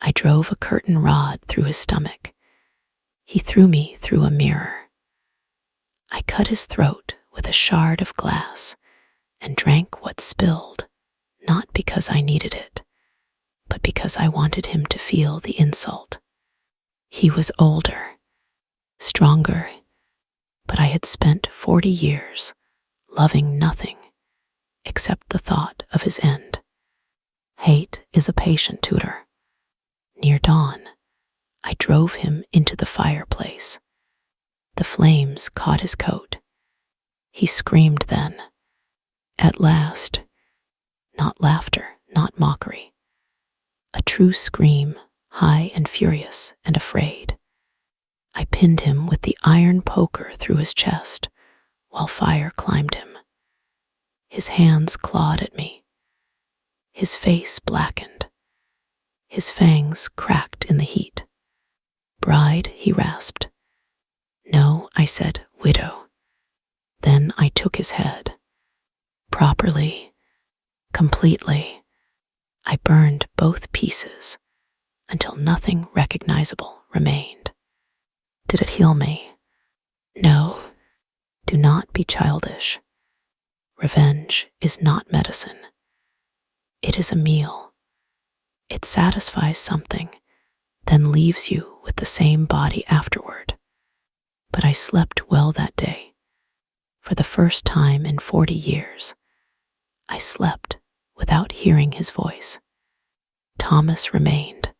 I drove a curtain rod through his stomach. He threw me through a mirror. I cut his throat with a shard of glass and drank what spilled, not because I needed it, but because I wanted him to feel the insult. He was older, stronger, but I had spent 40 years loving nothing except the thought of his end. Hate is a patient tutor. Near dawn, I drove him into the fireplace. The flames caught his coat. He screamed then. At last, not laughter, not mockery. A true scream, high and furious and afraid. I pinned him with the iron poker through his chest while fire climbed him. His hands clawed at me. His face blackened. His fangs cracked in the heat. Bride, he rasped. No, I said, widow. Then I took his head. Properly, completely. I burned both pieces until nothing recognizable remained. Did it heal me? No. Do not be childish. Revenge is not medicine. It is a meal. It satisfies something, then leaves you with the same body afterward. But I slept well that day. For the first time in 40 years, I slept without hearing his voice. Thomas remained.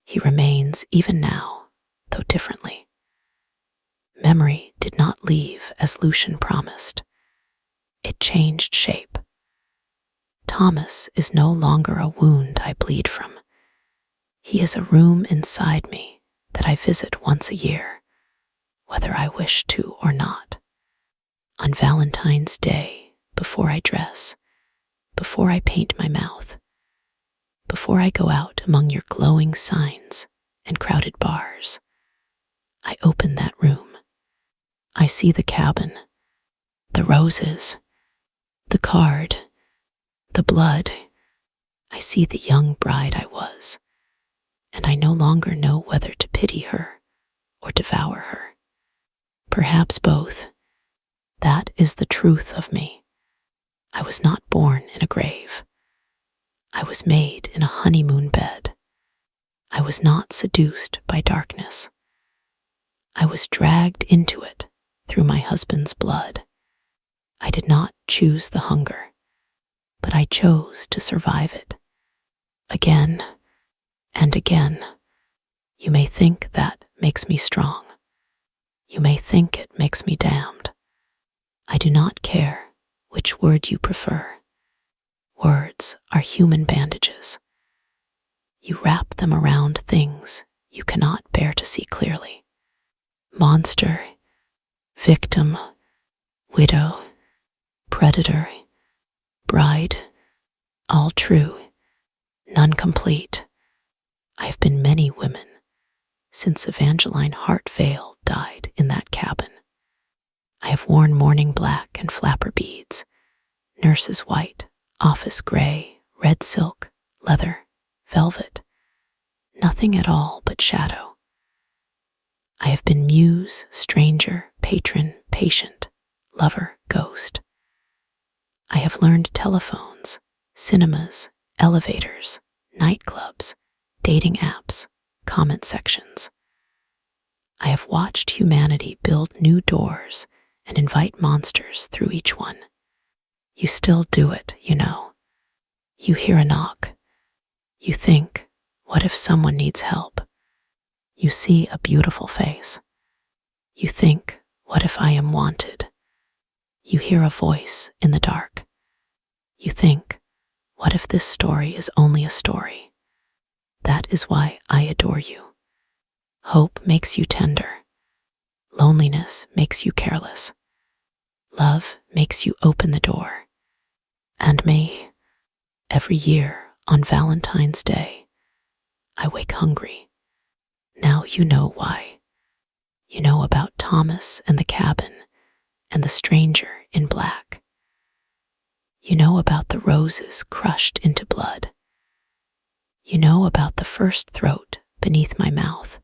He remains even now, though differently. Memory did not leave as Lucian promised. It changed shape. Thomas is no longer a wound I bleed from. He is a room inside me that I visit once a year, whether I wish to or not. On Valentine's Day, before I dress, before I paint my mouth, before I go out among your glowing signs and crowded bars, I open that room. I see the cabin, the roses, the card, the blood. I see the young bride I was, and I no longer know whether to pity her or devour her. Perhaps both. That is the truth of me. I was not born in a grave. I was made in a honeymoon bed. I was not seduced by darkness. I was dragged into it through my husband's blood. I did not choose the hunger, but I chose to survive it. Again and again. You may think that makes me strong. You may think it makes me damned. I do not care which word you prefer. Words are human bandages. You wrap them around things you cannot bear to see clearly. Monster, victim, widow, predator, bride, all true, none complete. I have been many women since Evangeline Hartvale died in that cabin. I have worn mourning black and flapper beads, nurse's white, office gray, red silk, leather, velvet, nothing at all but shadow. I have been muse, stranger, patron, patient, lover, ghost. I have learned telephones, cinemas, elevators, nightclubs, dating apps, comment sections. I have watched humanity build new doors and invite monsters through each one. You still do it, you know. You hear a knock. You think, what if someone needs help? You see a beautiful face. You think, what if I am wanted? You hear a voice in the dark. You think, what if this story is only a story? That is why I adore you. Hope makes you tender. Loneliness makes you careless. Love makes you open the door. And me, every year on Valentine's Day, I wake hungry. Now you know why. You know about Thomas and the cabin and the stranger in black. You know about the roses crushed into blood. You know about the first throat beneath my mouth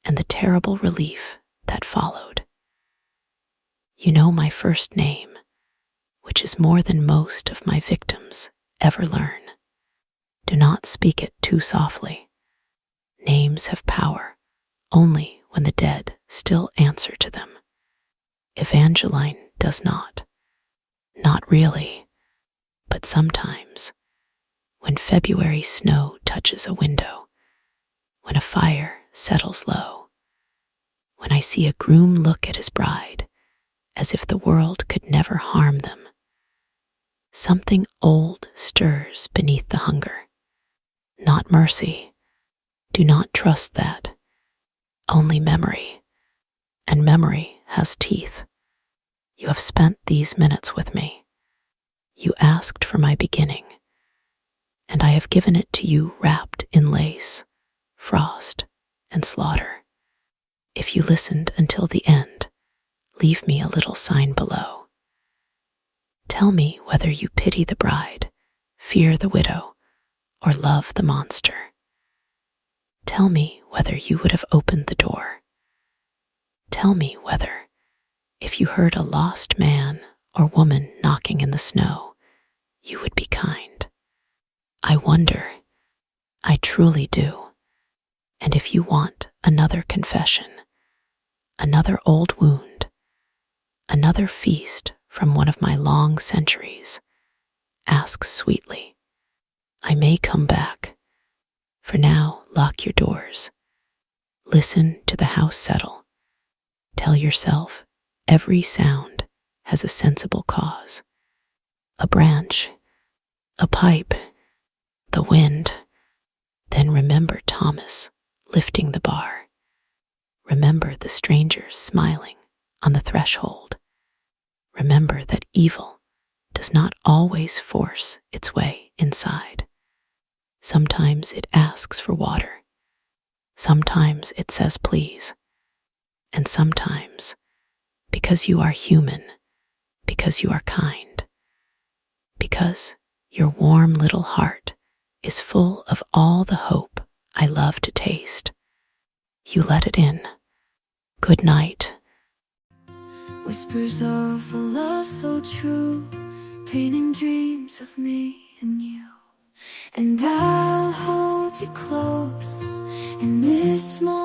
and the terrible relief that followed. You know my first name, which is more than most of my victims ever learn. Do not speak it too softly. Names have power only when the dead still answer to them. Evangeline does not. Not really, but sometimes, when February snow touches a window, when a fire settles low, when I see a groom look at his bride as if the world could never harm them, something old stirs beneath the hunger. Not mercy. Do not trust that. Only memory. And memory has teeth. You have spent these minutes with me. You asked for my beginning, and I have given it to you wrapped in lace, frost, and slaughter. If you listened until the end, leave me a little sign below. Tell me whether you pity the bride, fear the widow, or love the monster. Tell me whether you would have opened the door. Tell me whether, if you heard a lost man or woman knocking in the snow, you would be kind. I wonder. I truly do. And if you want another confession, another old wound, another feast from one of my long centuries, ask sweetly. I may come back. For now, lock your doors. Listen to the house settle. Tell yourself every sound has a sensible cause. a branch, a pipe, the wind. Then remember Thomas lifting the bar. Remember the strangers smiling on the threshold. Remember that evil does not always force its way inside. Sometimes it asks for water. Sometimes it says please. And sometimes, because you are human, because you are kind, because your warm little heart is full of all the hope I love to taste, you let it in. Good night. Whispers of a love so true, painting dreams of me and you. And I'll hold you close in this moment.